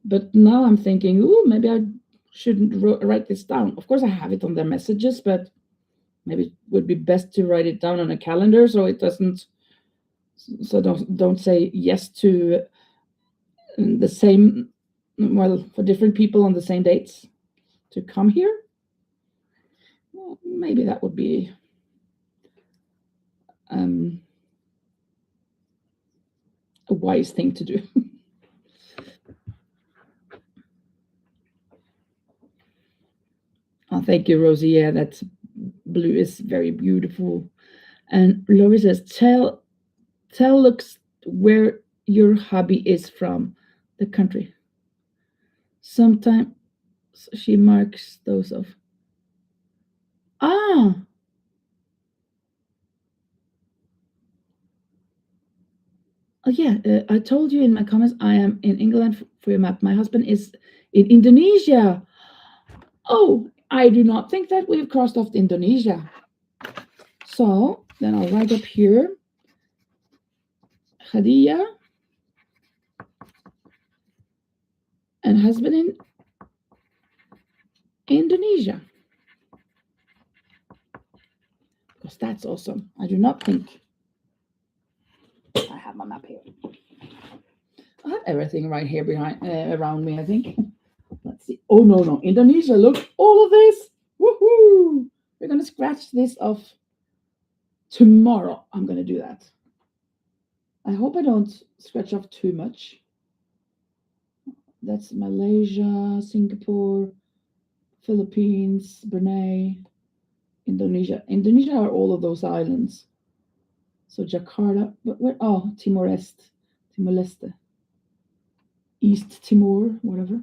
but now I'm thinking, oh, maybe I shouldn't write this down. Of course, I have it on their messages, but maybe it would be best to write it down on a calendar so it doesn't. So don't say yes to the same, well, for different people on the same dates to come here. Well, maybe that would be a wise thing to do. Oh, thank you, Rosie. Yeah, that blue is very beautiful. And Lori says, tell looks where your hobby is from, the country. Sometimes she marks those off. Ah. Oh yeah, I told you in my comments I am in England for your map. My husband is in Indonesia. Oh, I do not think that we've crossed off Indonesia. So then I'll write up here, Khadija and husband in Indonesia. Because that's awesome. I do not think I have my map here. I have everything right here behind around me, I think. Let's see. Oh, no. Indonesia, look, all of this. Woohoo! We're going to scratch this off tomorrow. I'm going to do that. I hope I don't scratch off too much. That's Malaysia, Singapore, Philippines, Brunei, Indonesia. Indonesia are all of those islands. So Jakarta, but where? Oh, Timor-Leste, East Timor, whatever.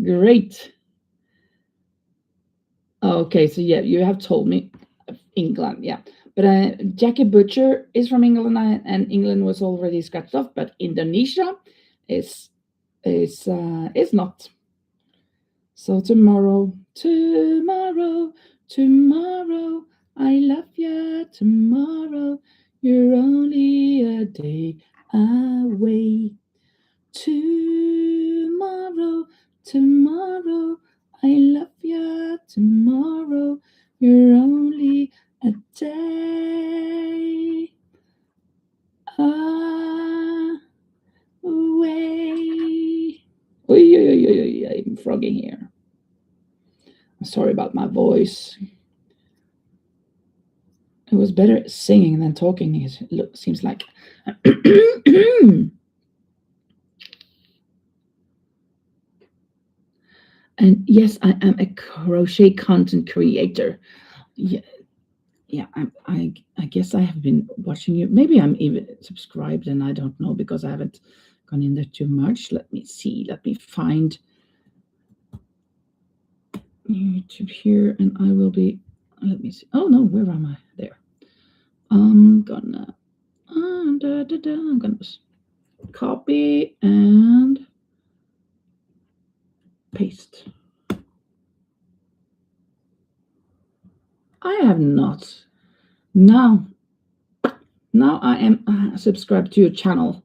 Great. Okay, so yeah, you have told me England, yeah. But Jackie Butcher is from England, and England was already scratched off. But Indonesia is not. So tomorrow, I love you. Tomorrow, you're only a day away. Tomorrow, I love you. Tomorrow, you're only a day away. I'm frogging here. I'm sorry about my voice. It was better singing than talking, it seems like. And yes, I am a crochet content creator. Yeah, I guess I have been watching you. Maybe I'm even subscribed, and I don't know because I haven't gone in there too much. Let me see. Let me find YouTube here, and I will be. Let me see. Oh no, where am I? There. I'm gonna. I'm gonna copy and paste. I have not. Now I am subscribed to your channel,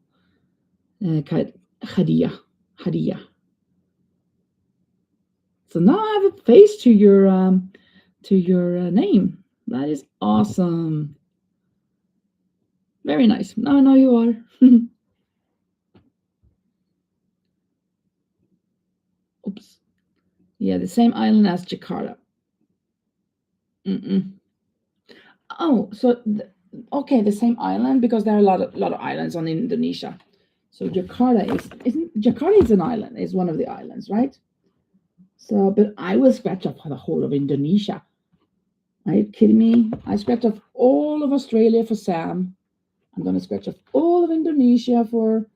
Hadia. So now I have a face to your name. That is awesome. Very nice. Now I know you are. Oops. Yeah, the same island as Jakarta. Oh, so okay, the same island, because there are a lot of islands on Indonesia. So Jakarta is an island. Is one of the islands, right? So, but I will scratch off the whole of Indonesia. Are you kidding me? I scratched off all of Australia for Sam. I'm going to scratch off all of Indonesia for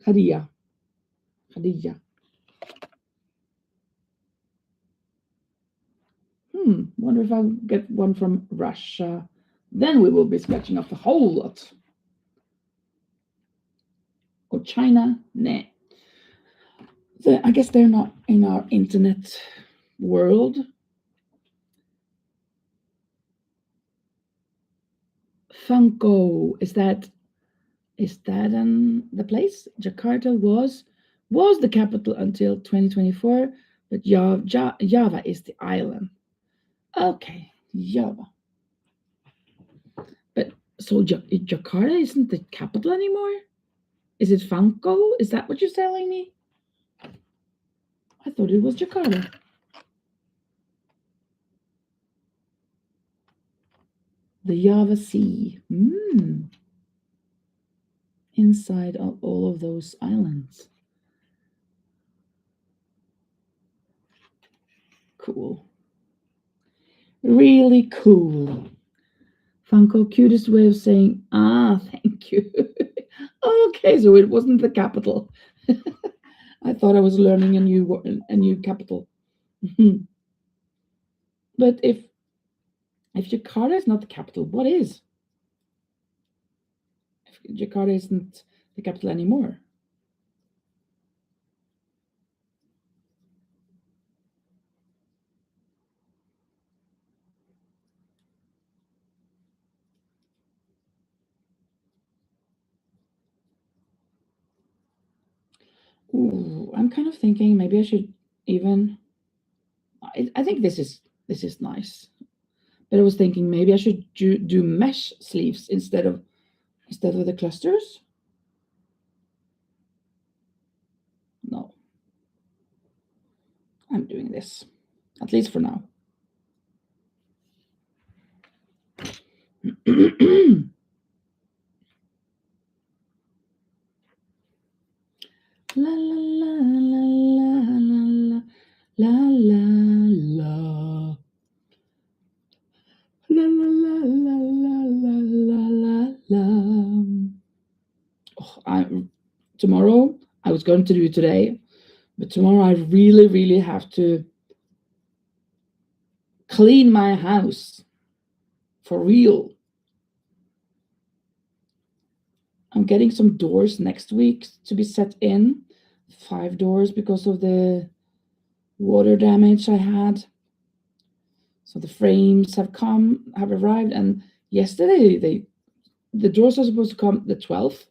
Khadija. Wonder if I'll get one from Russia. Then we will be scratching off the whole lot. Or China? Nah. I guess they're not in our internet world. Funko, is that the place? Jakarta was the capital until 2024, but Java is the island. Okay, Java. But so Jakarta isn't the capital anymore? Is it Funko? Is that what you're telling me? I thought it was Jakarta. The Java Sea. Inside of all of those islands. Cool. Really cool. Funko, cutest way of saying, thank you. Okay, so it wasn't the capital. I thought I was learning a new capital. But if Jakarta is not the capital, what is? If Jakarta isn't the capital anymore. Ooh, I'm kind of thinking maybe I should even. I think this is nice, but I was thinking maybe I should do mesh sleeves instead of the clusters. No, I'm doing this, at least for now. La la la la la la la la. La la la la la la la la. Oh, tomorrow I was going to do it today, but tomorrow I really have to clean my house for real. I'm getting some doors next week to be set in, 5 doors because of the water damage I had. So the frames have arrived, and yesterday the doors are supposed to come the 12th.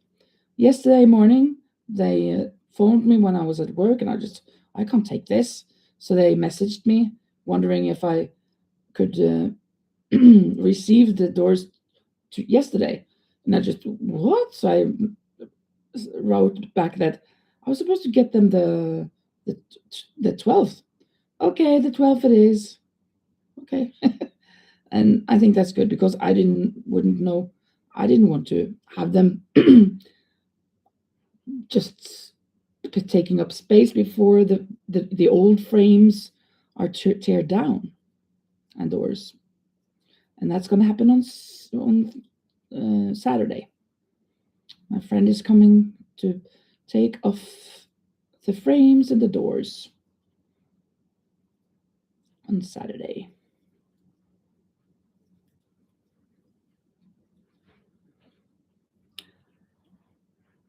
Yesterday morning they phoned me when I was at work, and I can't take this. So they messaged me wondering if I could receive the doors yesterday. And I just, what? So I wrote back that I was supposed to get them the 12th. Okay, the 12th it is. Okay. And I think that's good because I didn't want to have them just taking up space before the old frames are tear down and doors. And that's going to happen on Saturday. My friend is coming to take off the frames and the doors on Saturday.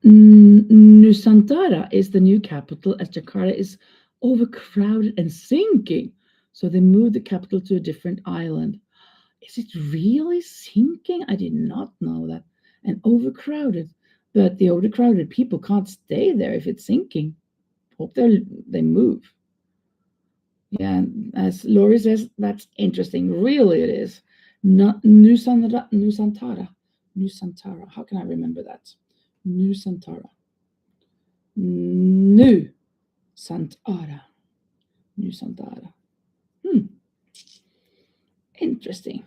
Nusantara is the new capital as Jakarta is overcrowded and sinking. So they moved the capital to a different island. Is it really sinking? I did not know that. And overcrowded. But the overcrowded people can't stay there if it's sinking. Hope they move. Yeah, as Lori says, that's interesting. Really it is. Nusantara. How can I remember that? Nusantara. Nusantara. Interesting.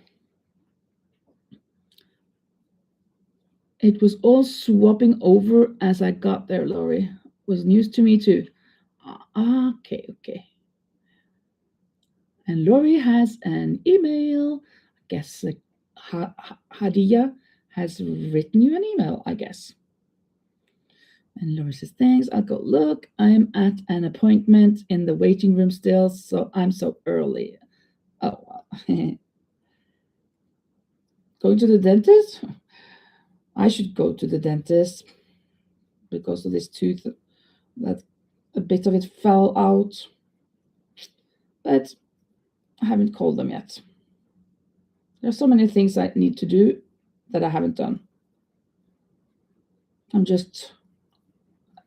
It was all swapping over as I got there, Lori. Was news to me too. Okay. And Lori has an email. I guess Hadia has written you an email, I guess. And Lori says, thanks, I'll go look. I'm at an appointment in the waiting room still, so I'm so early. Oh, well. Going to the dentist? I should go to the dentist because of this tooth that a bit of it fell out. But I haven't called them yet. There's so many things I need to do that I haven't done. I'm just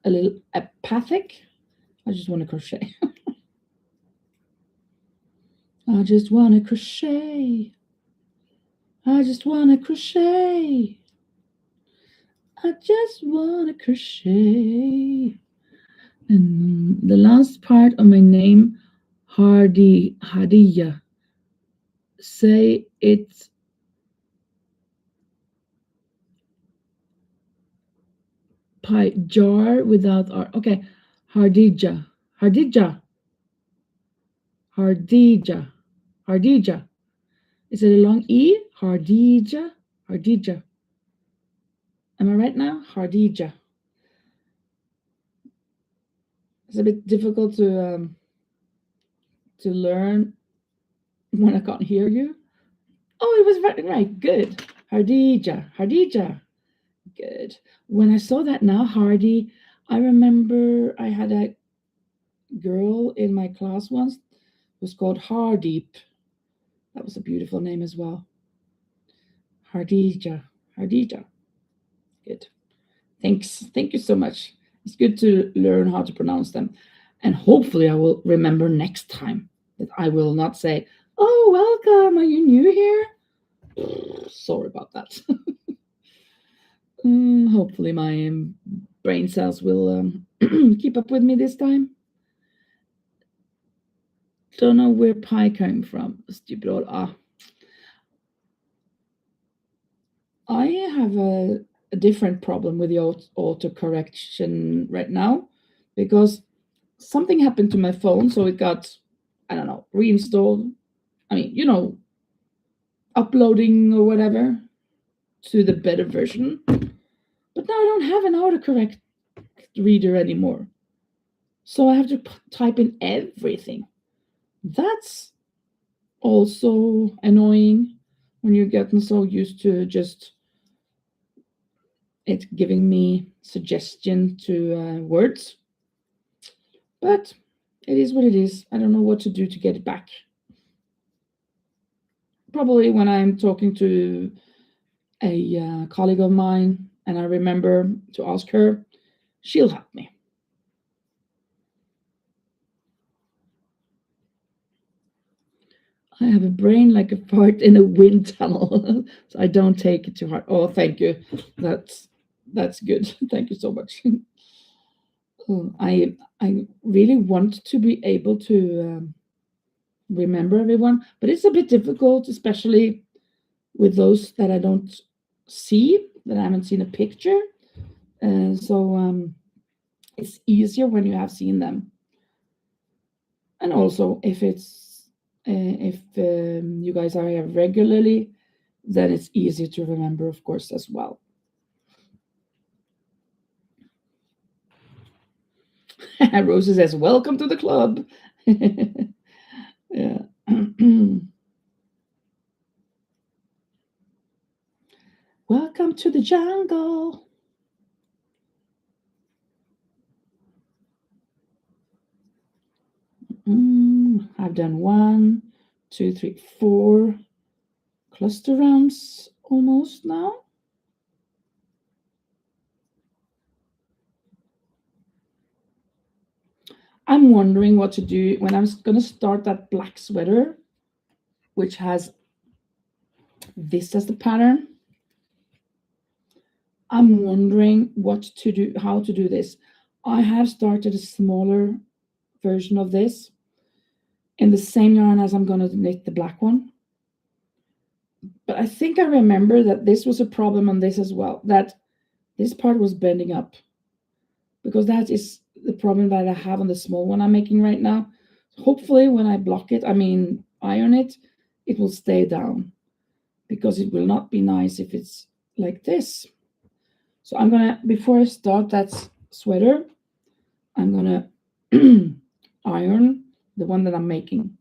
a little apathic. I just want to crochet. I just want to crochet. I just want to crochet. I just want to crochet. And the last part of my name, Hadiya. Say it's pie jar without R. Okay, Hardija. Is it a long E? Hardija. Am I right now? Hardija. It's a bit difficult to learn when I can't hear you. Oh, it was right. Good. Hardija. Good. When I saw that now, Hardy, I remember I had a girl in my class once who was called Hardeep. That was a beautiful name as well. Hardija. Good. Thanks. Thank you so much. It's good to learn how to pronounce them. And hopefully I will remember next time that I will not say, oh, welcome. Are you new here? Sorry about that. Hopefully my brain cells will keep up with me this time. Don't know where pie came from. Stupid old I have a different problem with the autocorrection right now because something happened to my phone, so it got, I don't know, reinstalled. I mean, uploading or whatever to the better version. But now I don't have an autocorrect reader anymore. So I have to type in everything. That's also annoying when you're getting so used to just it giving me suggestion to words. But it is what it is. I don't know what to do to get it back. Probably when I'm talking to a colleague of mine and I remember to ask her, she'll help me. I have a brain like a fart in a wind tunnel, so I don't take it too hard. Oh, thank you. That's good. Thank you so much. I really want to be able to remember everyone, but it's a bit difficult, especially with those that I don't see, that I haven't seen a picture. So it's easier when you have seen them. And also, if you guys are here regularly, then it's easier to remember, of course, as well. Rosie says, welcome to the club. Yeah. Welcome to the jungle. I've done 1, 2, 3, 4 cluster rounds almost now. I'm wondering what to do when I'm going to start that black sweater, which has this as the pattern. I'm wondering what to do, how to do this. I have started a smaller version of this in the same yarn as I'm going to knit the black one. But I think I remember that this was a problem on this as well, that this part was bending up, because that is the problem that I have on the small one I'm making right now. Hopefully when I block it, iron it, it will stay down, because it will not be nice if it's like this. So I'm gonna, before I start that sweater, I'm gonna iron the one that I'm making.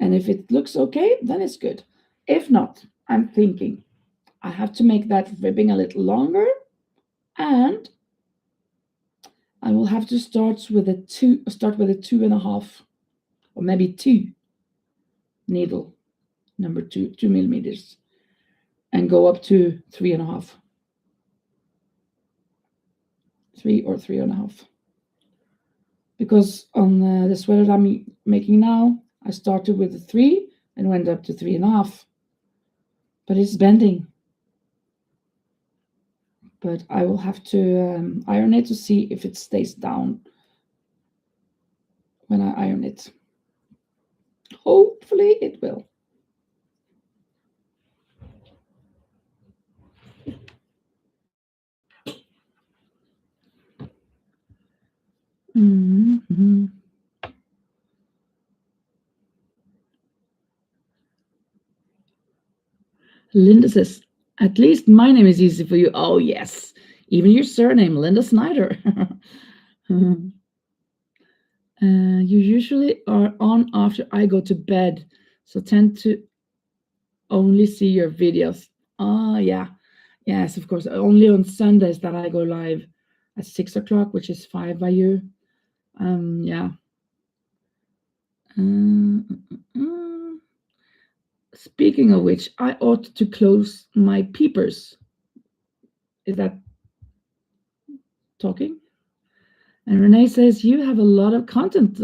And if it looks okay, then it's good. If not, I'm thinking I have to make that ribbing a little longer, and I will have to start with a 2.5, or maybe 2 needle, number 2 millimeters, and go up to 3.5. 3 or 3.5. Because on the sweater that I'm making now, I started with a 3 and went up to 3.5. But it's bending. But I will have to iron it to see if it stays down when I iron it. Hopefully it will. Mm-hmm. Linda says, at least my name is easy for you. Oh, yes. Even your surname, Linda Snyder. You usually are on after I go to bed, so tend to only see your videos. Yeah. Yes, of course. Only on Sundays that I go live at 6 o'clock, which is 5 by you. Yeah. Speaking of which, I ought to close my peepers. Is that talking? And Renee says, you have a lot of content,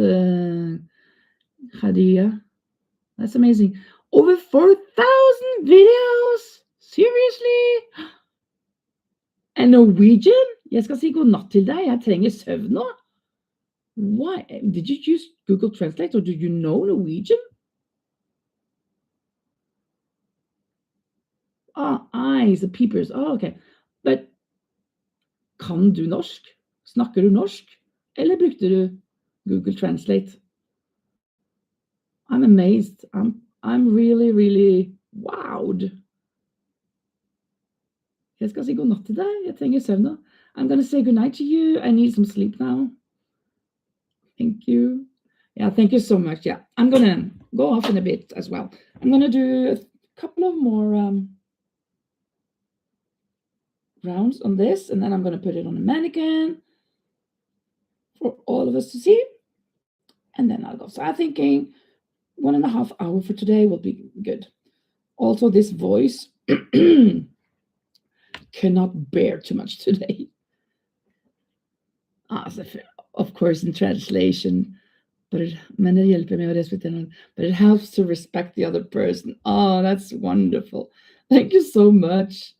Khadija. That's amazing. Over 4,000 videos? Seriously? And Norwegian? Jeg skal si god natt til deg. Jeg trenger søvn nå. Why? Did you use Google Translate, or do you know Norwegian? Eyes, the peepers. Okay. But kan du norsk? Snakker du norsk? Eller brukte du Google Translate? I'm amazed. I'm really, really wowed. Jeg skal si god natt til deg. Jeg trenger søvn nå. I'm going to say good night to you. I need some sleep now. Thank you. Yeah, thank you so much. Yeah, I'm going to go off in a bit as well. I'm going to do a couple of more rounds on this, and then I'm going to put it on a mannequin for all of us to see, and then I'll go. So I'm thinking 1.5 hours for today will be good. Also, this voice cannot bear too much today. Of course, in translation, but it helps to respect the other person. Oh, that's wonderful. Thank you so much.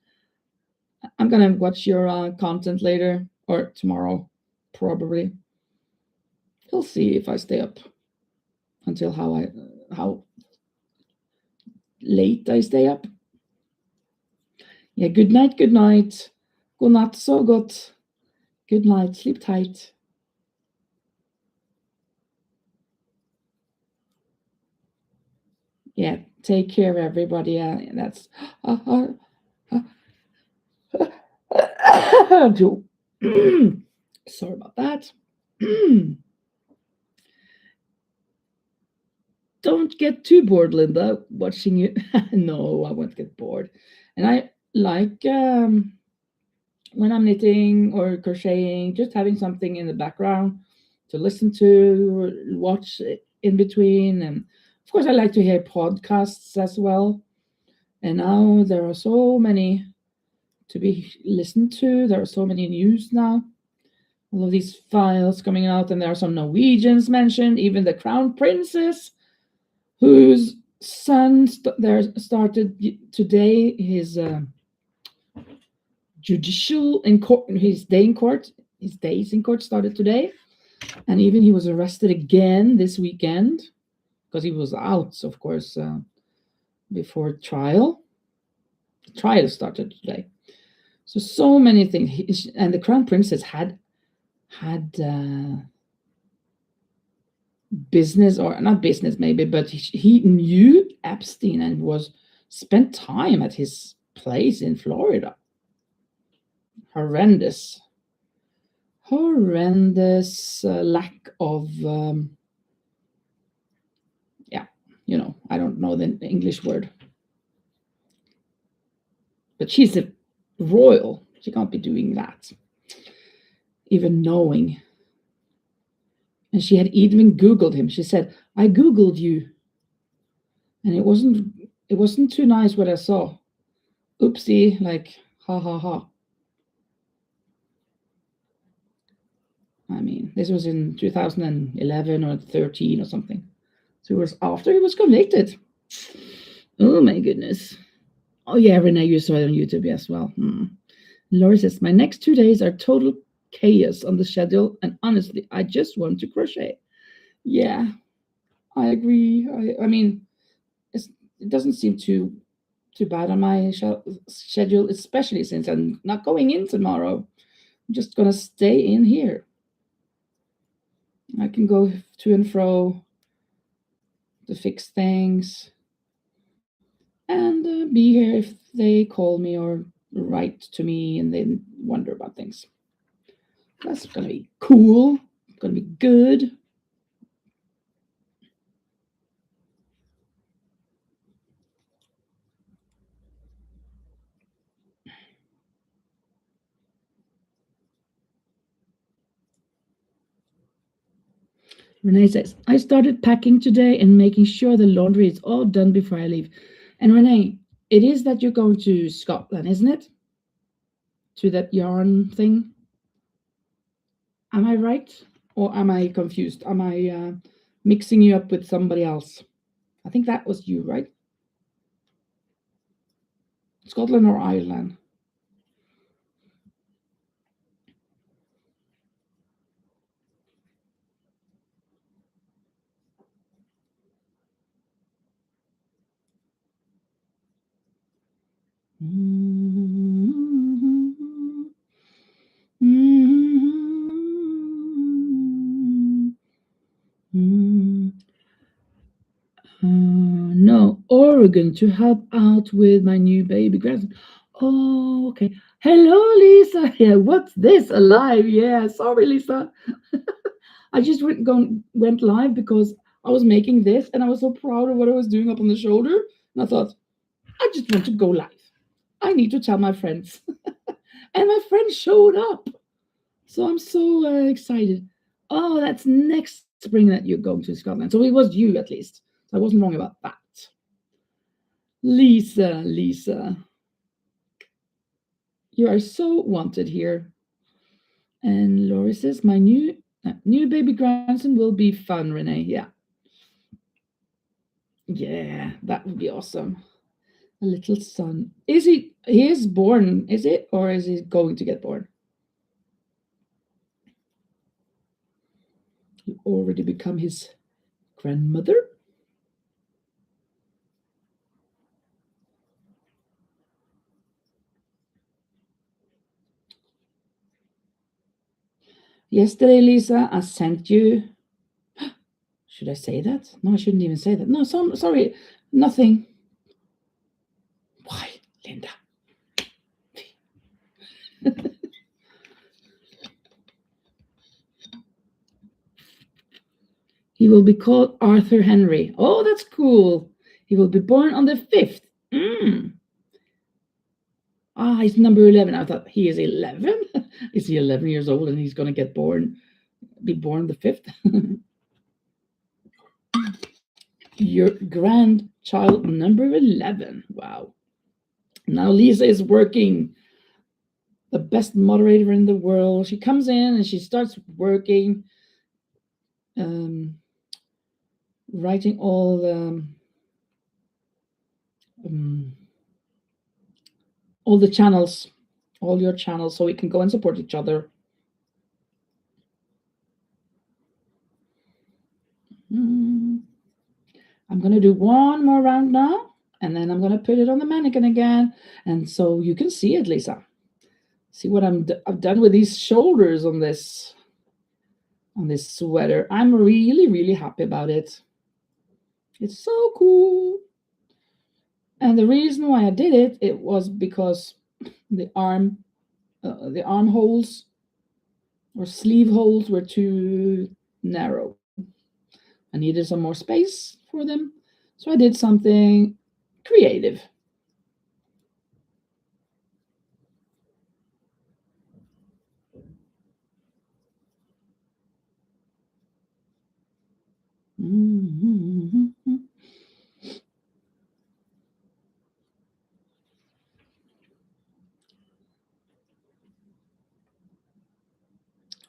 I'm going to watch your content later, or tomorrow, probably. We'll see if I stay up until how late I stay up. Yeah, good night, good night. God natt, så godt. Good night, sleep tight. Yeah, take care, everybody. That's sorry about that. Don't get too bored, Linda, watching you. No, I won't get bored. And I like when I'm knitting or crocheting, just having something in the background to listen to or watch in between. And of course, I like to hear podcasts as well. And now there are so many to be listened to. There are so many news now. All of these files coming out, and there are some Norwegians mentioned, even the Crown Princess, whose son started today his judicial in court, his days in court started today, and even he was arrested again this weekend because he was out, of course, before trial. The trial started today, so many things, and the Crown Princess had business, or not business maybe, but he knew Epstein and spent time at his place in Florida. Horrendous lack of I don't know the English word, but she's a royal. She can't be doing that, even knowing. And she had even Googled him. She said, I Googled you, and it wasn't too nice what I saw. Oopsie, like ha ha ha. I mean, this was in 2011 or 13 or something. So it was after he was convicted. Oh my goodness. Oh yeah, Renee, you saw it on YouTube as well. Laura says, my next 2 days are total chaos on the schedule, and honestly, I just want to crochet. Yeah, I agree. I mean, it doesn't seem too bad on my schedule, especially since I'm not going in tomorrow. I'm just gonna stay in here. I can go to and fro to fix things and be here if they call me or write to me and they wonder about things. That's gonna be cool. Gonna be good. Renee says, I started packing today and making sure the laundry is all done before I leave. And Renee, it is that you're going to Scotland, isn't it? To that yarn thing? Am I right? Or am I confused? Am I mixing you up with somebody else? I think that was you, right? Scotland or Ireland? No, Oregon to help out with my new baby grandson. Oh, okay. Hello, Lisa. Yeah, what's this? Alive? Yeah, sorry, Lisa. I just went live because I was making this and I was so proud of what I was doing up on the shoulder. And I thought, I just want to go live. I need to tell my friends. And my friends showed up. So I'm so excited. Oh, that's next spring that you're going to Scotland. So it was you at least. So I wasn't wrong about that. Lisa. You are so wanted here. And Lori says, my new baby grandson will be fun, Renee. Yeah. Yeah, that would be awesome. A little son. He is born, is it? Or is he going to get born? You already become his grandmother? Yesterday, Lisa, I sent you. Should I say that? No, I shouldn't even say that. No, sorry, nothing. Why, Linda? He will be called Arthur Henry. Oh, that's cool. He will be born on the 5th. He's number 11. I thought he is 11. Is he 11 years old and he's going to be born the 5th? Your grandchild number 11. Wow. Now Lisa is working. The best moderator in the world. She comes in and she starts working, writing all the channels, all your channels, so we can go and support each other. I'm going to do one more round now, and then I'm going to put it on the mannequin again, and so you can see it, Lisa. See what I've done with these shoulders on this sweater. I'm really, really happy about it. It's so cool. And the reason why I did it was because the arm holes or sleeve holes were too narrow. I needed some more space for them, so I did something creative.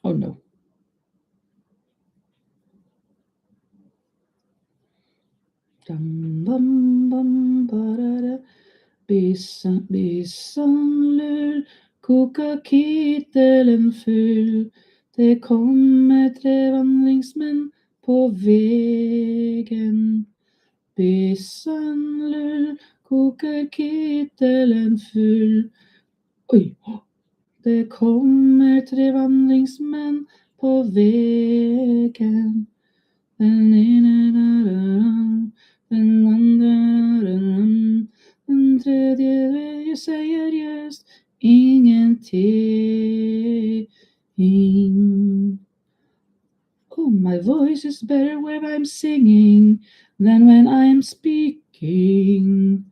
Oh no. Bisonlull, koka kittelen full. Det kommer 3 vandringsmenn på vägen. Bisonlull, koka kittelen full. Oj! Det kommer 3 vandringsmenn på vägen. Den ene den andra den tredje säger just ingenting. Oh, my voice is better when I'm singing than when I'm speaking.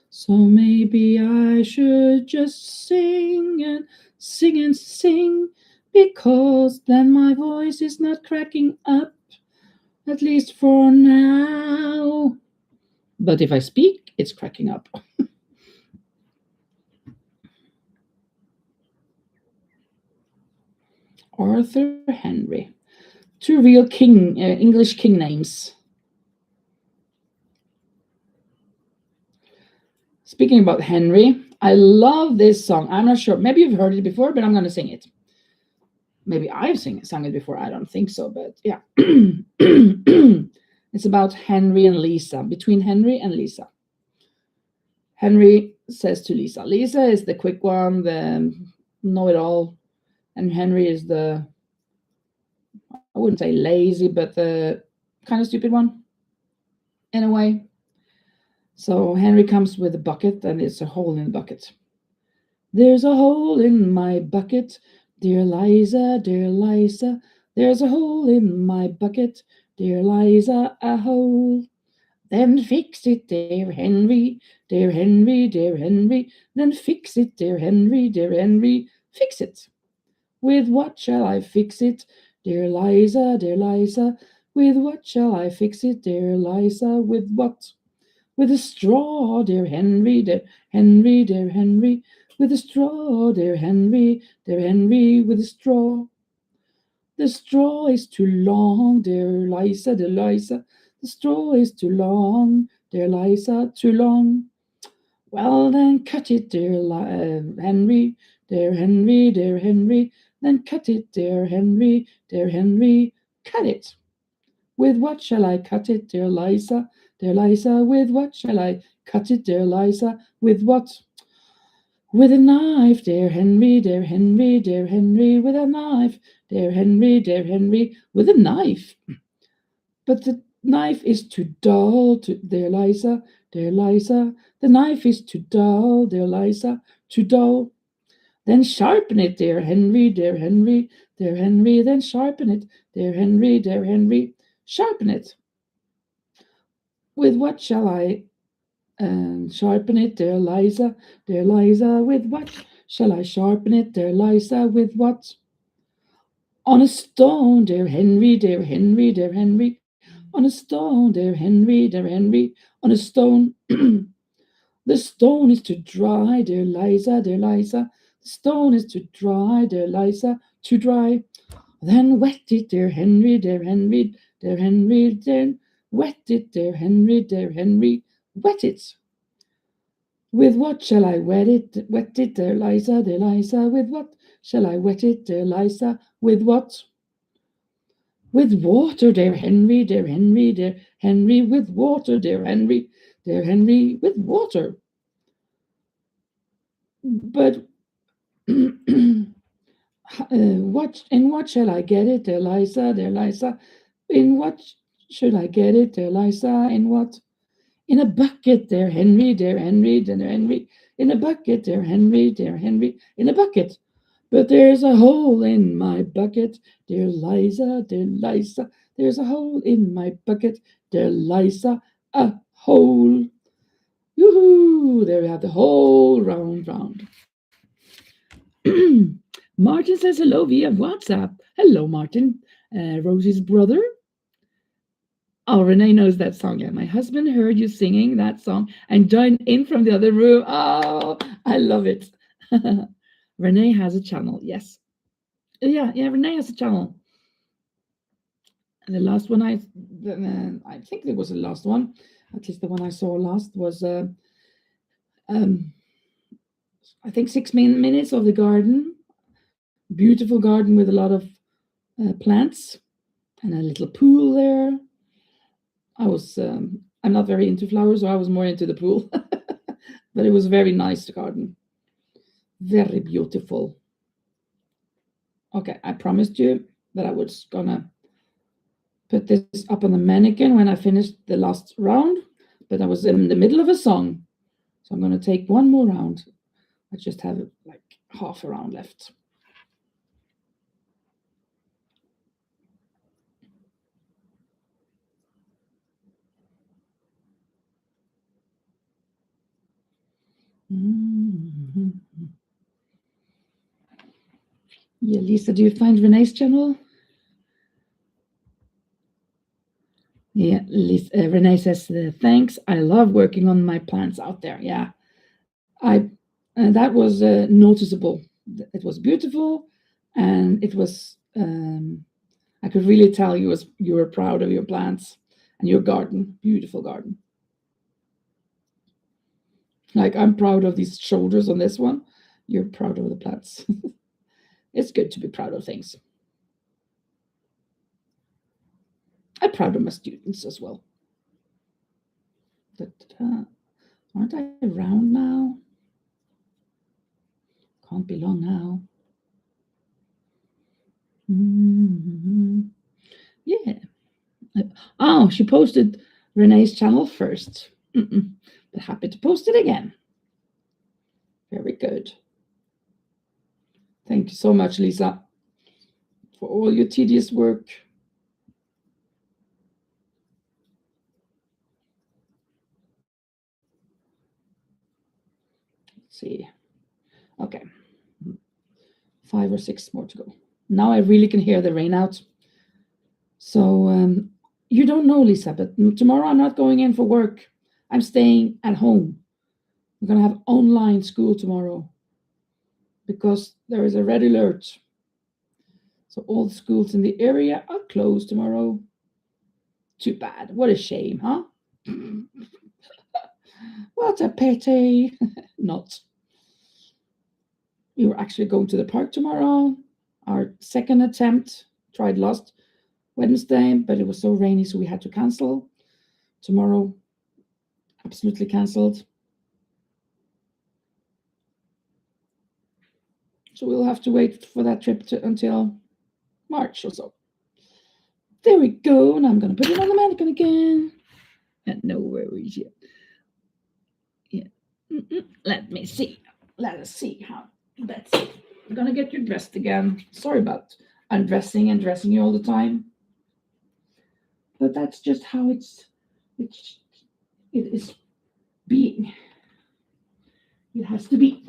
So maybe I should just sing and sing and sing, because then my voice is not cracking up, at least for now. But if I speak, it's cracking up. Arthur Henry. 2 real English king names. Speaking about Henry, I love this song. I'm not sure. Maybe you've heard it before, but I'm going to sing it. Maybe I've sung it before. I don't think so, but yeah. It's about Henry and Lisa, between Henry and Lisa. Henry says to Lisa, Lisa is the quick one, the know-it-all, and Henry is the, I wouldn't say lazy, but the kind of stupid one in a way. So Henry comes with a bucket, and it's a hole in the bucket. There's a hole in my bucket, dear Liza, dear Liza. There's a hole in my bucket, dear Liza, a hole. Then fix it, dear Henry, dear Henry, dear Henry. Then fix it, dear Henry, dear Henry. Fix it. With what shall I fix it, dear Liza, dear Liza? With what shall I fix it, dear Liza? With what? With a straw, dear Henry, dear Henry, dear Henry. With a straw, dear Henry, dear Henry, with a straw. The straw is too long, dear Liza, dear Liza. The straw is too long, dear Liza, too long. Well, then cut it, dear Henry, dear Henry, dear Henry. Then cut it, dear Henry, dear Henry. Cut it. With what shall I cut it, dear Liza, dear Liza? With what shall I cut it, dear Liza? With what? With a knife, dear Henry, dear Henry, dear Henry. With a knife, dear Henry, dear Henry. With a knife. But the knife is too dull, dear Liza, dear Liza. The knife is too dull, dear Liza, too dull. Then sharpen it, dear Henry, dear Henry, dear Henry. Then sharpen it, dear Henry, dear Henry. sharpen it. With what shall I sharpen it, dear Liza? Dear Liza, with what shall I sharpen it, dear Liza? With what? On a stone, dear Henry, dear Henry, dear Henry. On a stone, dear Henry, dear Henry. On a stone. The stone is too dry, dear Liza, dear Liza. The stone is too dry, dear Liza, too dry. Then wet it, dear Henry, dear Henry, dear Henry, then wet it, dear Henry, dear Henry, wet it. With what shall I wet it, dear Liza, dear Liza? With what shall I wet it, dear Liza? With what? With water, dear Henry, dear Henry, dear Henry, with water, dear Henry, dear Henry, with water. But what shall I get it, dear Liza, dear Liza? In what should I get it, dear Liza? In what? In a bucket, dear Henry, dear Henry, dear Henry. In a bucket, dear Henry, dear Henry. In a bucket. But there's a hole in my bucket, dear Liza, dear Liza. There's a hole in my bucket, dear Liza. A hole. Yoo-hoo! There we have the whole round. Martin says hello via WhatsApp. Hello, Martin. Rosie's brother. Oh, Renee knows that song. Yeah, my husband heard you singing that song and joined in from the other room. Oh, I love it. Renee has a channel. Yes. Yeah, Renee has a channel. And the last one I think it was the last one, at least the one I saw last was I think 6 minutes of the garden. Beautiful garden with a lot of plants and a little pool there. I'm not very into flowers, so I was more into the pool. But it was a very nice garden. Very beautiful. Okay, I promised you that I was gonna put this up on the mannequin when I finished the last round, but I was in the middle of a song. So I'm gonna take one more round. I just have like half a round left. Mm-hmm. Yeah, Lisa, do you find Renee's channel? Yeah, Lisa, Renee says, thanks. I love working on my plants out there. Yeah, that was noticeable. It was beautiful, and it was, I could really tell you were proud of your plants and your garden. Beautiful garden. Like, I'm proud of these shoulders on this one. You're proud of the plants. It's good to be proud of things. I'm proud of my students as well. Aren't I round now? Can't be long now. Mm-hmm. Yeah. Oh, she posted Renee's channel first. But happy to post it again. Very good. Thank you so much, Lisa, for all your tedious work. Let's see. Okay. 5 or 6 more to go. Now I really can hear the rain out. So you don't know, Lisa, but tomorrow I'm not going in for work. I'm staying at home. We're going to have online school tomorrow because there is a red alert. So all the schools in the area are closed tomorrow. Too bad. What a shame, huh? What a pity. Not. We were actually going to the park tomorrow. Our second attempt, tried last Wednesday, but it was so rainy, so we had to cancel. Tomorrow, absolutely canceled. So we'll have to wait for that trip until March or so. There we go. Now I'm going to put it on the mannequin again. And no worries yet. Yeah. Let me see. Let us see how. Let's see. I'm going to get you dressed again. Sorry about undressing and dressing you all the time. but that's just how it is being. It has to be.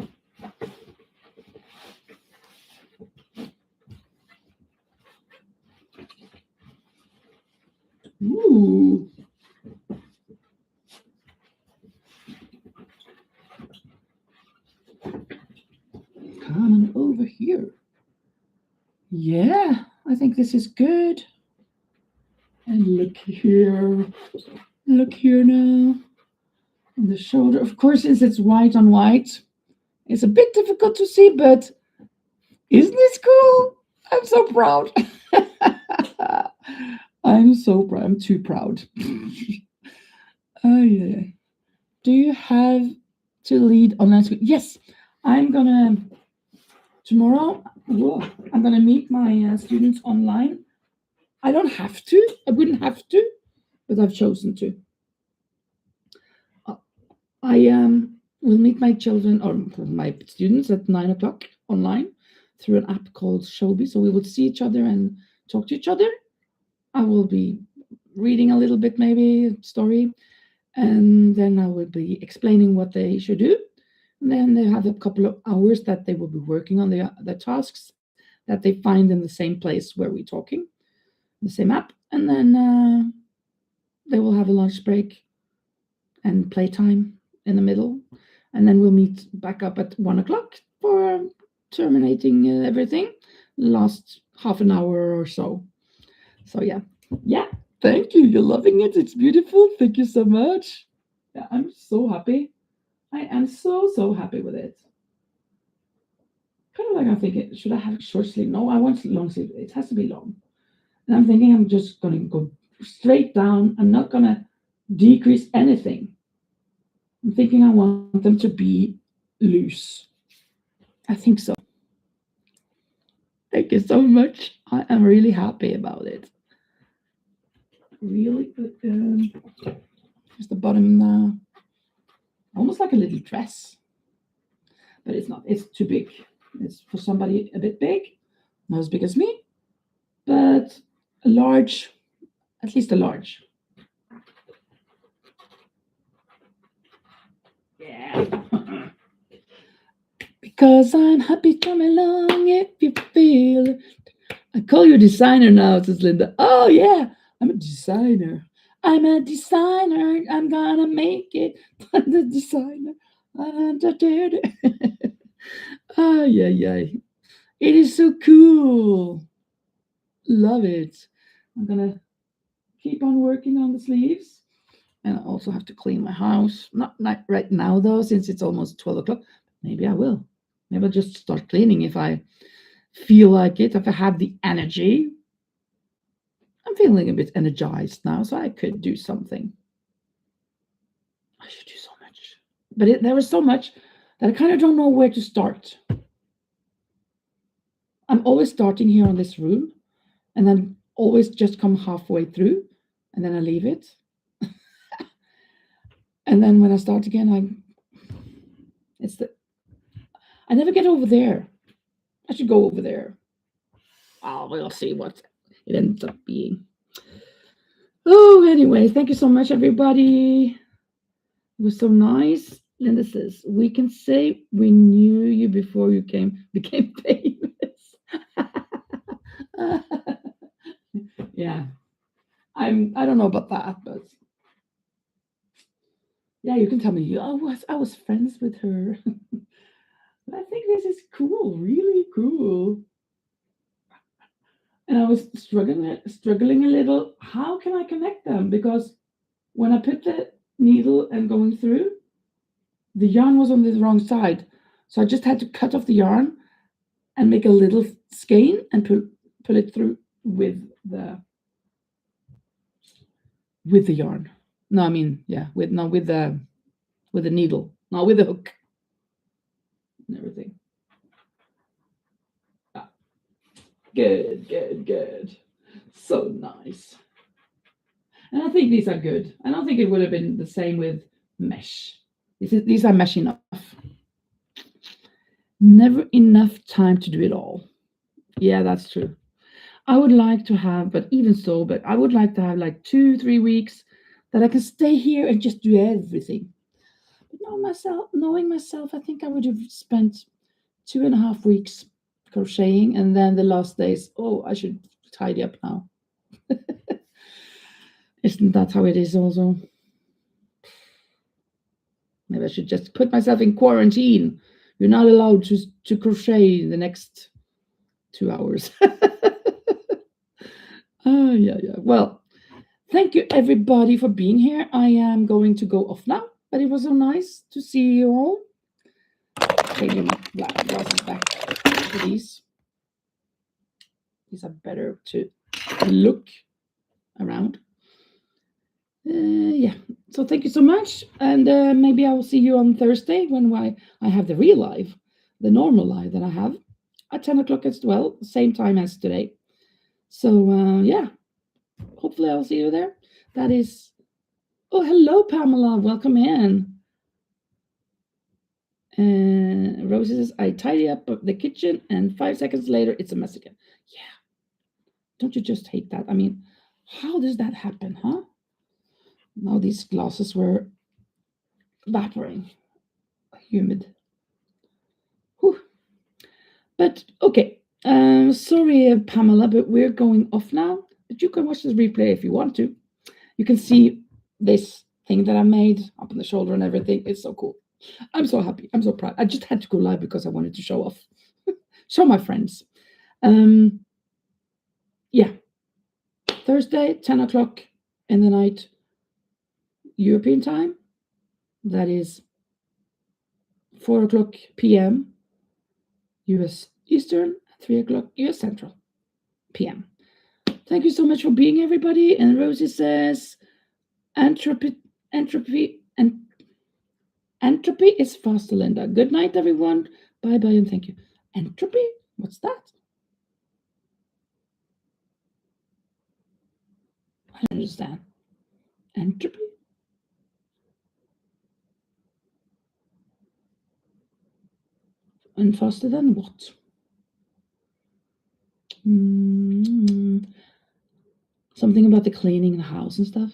Ooh. Coming over here. Yeah, I think this is good. And look here. Look here now. On the shoulder. Of course, since it's white on white, it's a bit difficult to see, but isn't this cool? I'm so proud. I'm so proud. I'm too proud. Oh, yeah. Do you have to lead online school? Yes, I'm gonna tomorrow. Whoa, I'm gonna meet my students online. I don't have to. I wouldn't have to, but I've chosen to. I will meet my children or my students at 9 o'clock online through an app called Shobi. So we will see each other and talk to each other. I will be reading a little bit, maybe a story, and then I will be explaining what they should do. And then they have a couple of hours that they will be working on the tasks that they find in the same place where we're talking, the same app. And then they will have a lunch break and playtime in the middle. And then we'll meet back up at 1 o'clock for terminating everything. Last half an hour or so. So yeah. Thank you. You're loving it. It's beautiful. Thank you so much. Yeah, I'm so happy. I am so happy with it. Kind of like I'm thinking, should I have a short sleeve? No, I want long sleeve. It has to be long. And I'm thinking I'm just going to go straight down. I'm not going to decrease anything. I'm thinking I want them to be loose. I think so. Thank you so much. I am really happy about it. Really good. Here's the bottom now. Almost like a little dress. But it's not. It's too big. It's for somebody a bit big. Not as big as me. But a large. At least a large. Yeah. Because I'm happy, come along if you feel it. I call you designer now, says Linda. Oh, yeah, I'm a designer. I'm a designer. I'm gonna make it. I'm the designer. Oh, yeah. It is so cool. Love it. I'm gonna keep on working on the sleeves. And I also have to clean my house. Not right now, though, since it's almost 12 o'clock. Maybe I will. Maybe I'll just start cleaning if I feel like it, if I have the energy. I'm feeling a bit energized now, so I could do something. I should do so much. But there was so much that I kind of don't know where to start. I'm always starting here on this room, and then always just come halfway through, and then I leave it. And then when I start again, I never get over there. I should go over there. Oh, we'll see what it ends up being. Oh, anyway, thank you so much, everybody. It was so nice. Linda says, we can say we knew you before you became famous. Yeah. I don't know about that, but yeah, you can tell me. I was friends with her. I think this is cool, really cool. And I was struggling a little. How can I connect them? Because when I put the needle and going through, the yarn was on the wrong side. So I just had to cut off the yarn and make a little skein and pull it through with the yarn. No, I mean, yeah, with the needle, not with the hook and everything. Ah. Good. So nice. And I think these are good. I don't think it would have been the same with mesh. These are mesh enough. Never enough time to do it all. Yeah, that's true. I would like to have, but I would like to have like 2-3 weeks that I can stay here and just do everything. But knowing myself, I think I would have spent 2.5 weeks crocheting, and then the last days, oh, I should tidy up now. Isn't that how it is also? Maybe I should just put myself in quarantine. You're not allowed to crochet the next 2 hours. Yeah. Well, thank you everybody for being here. I am going to go off now, but it was so nice to see you all. Changing my black glasses back to these. These are better to look around. Yeah. So thank you so much, and maybe I will see you on Thursday when I have the real live, the normal live that I have at 10 o'clock as well, same time as today. So yeah, hopefully I'll see you there. That is. Oh, hello, Pamela. Welcome in. Rosie says, I tidy up the kitchen, and 5 seconds later, it's a mess again. Yeah. Don't you just hate that? I mean, how does that happen, huh? Now these glasses were evaporating. Humid. Whew. But okay. Sorry, Pamela, but we're going off now. But you can watch this replay if you want to. You can see this thing that I made up on the shoulder and everything. It's so cool. I'm so happy. I'm so proud. I just had to go live because I wanted to show off, show my friends. Yeah. Thursday, 10 o'clock in the night, European time. That is 4 o'clock p.m. US Eastern, 3 o'clock US Central p.m. Thank you so much for being everybody. And Rosie says, entropy is faster, Linda. Good night, everyone. Bye-bye and thank you. Entropy? What's that? I don't understand. Entropy? And faster than what? Something about the cleaning the house and stuff.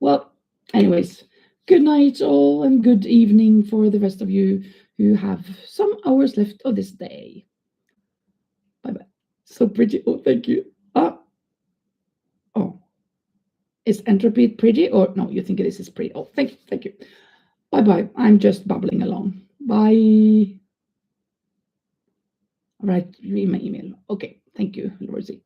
Well, anyways, good night all and good evening for the rest of you who have some hours left of this day. Bye-bye. So pretty. Oh, thank you. Oh. Is entropy pretty? Or no, you think it is pretty. Oh, thank you. Thank you. Bye-bye. I'm just babbling along. Bye. All right, read my email. Okay, thank you, Rosie.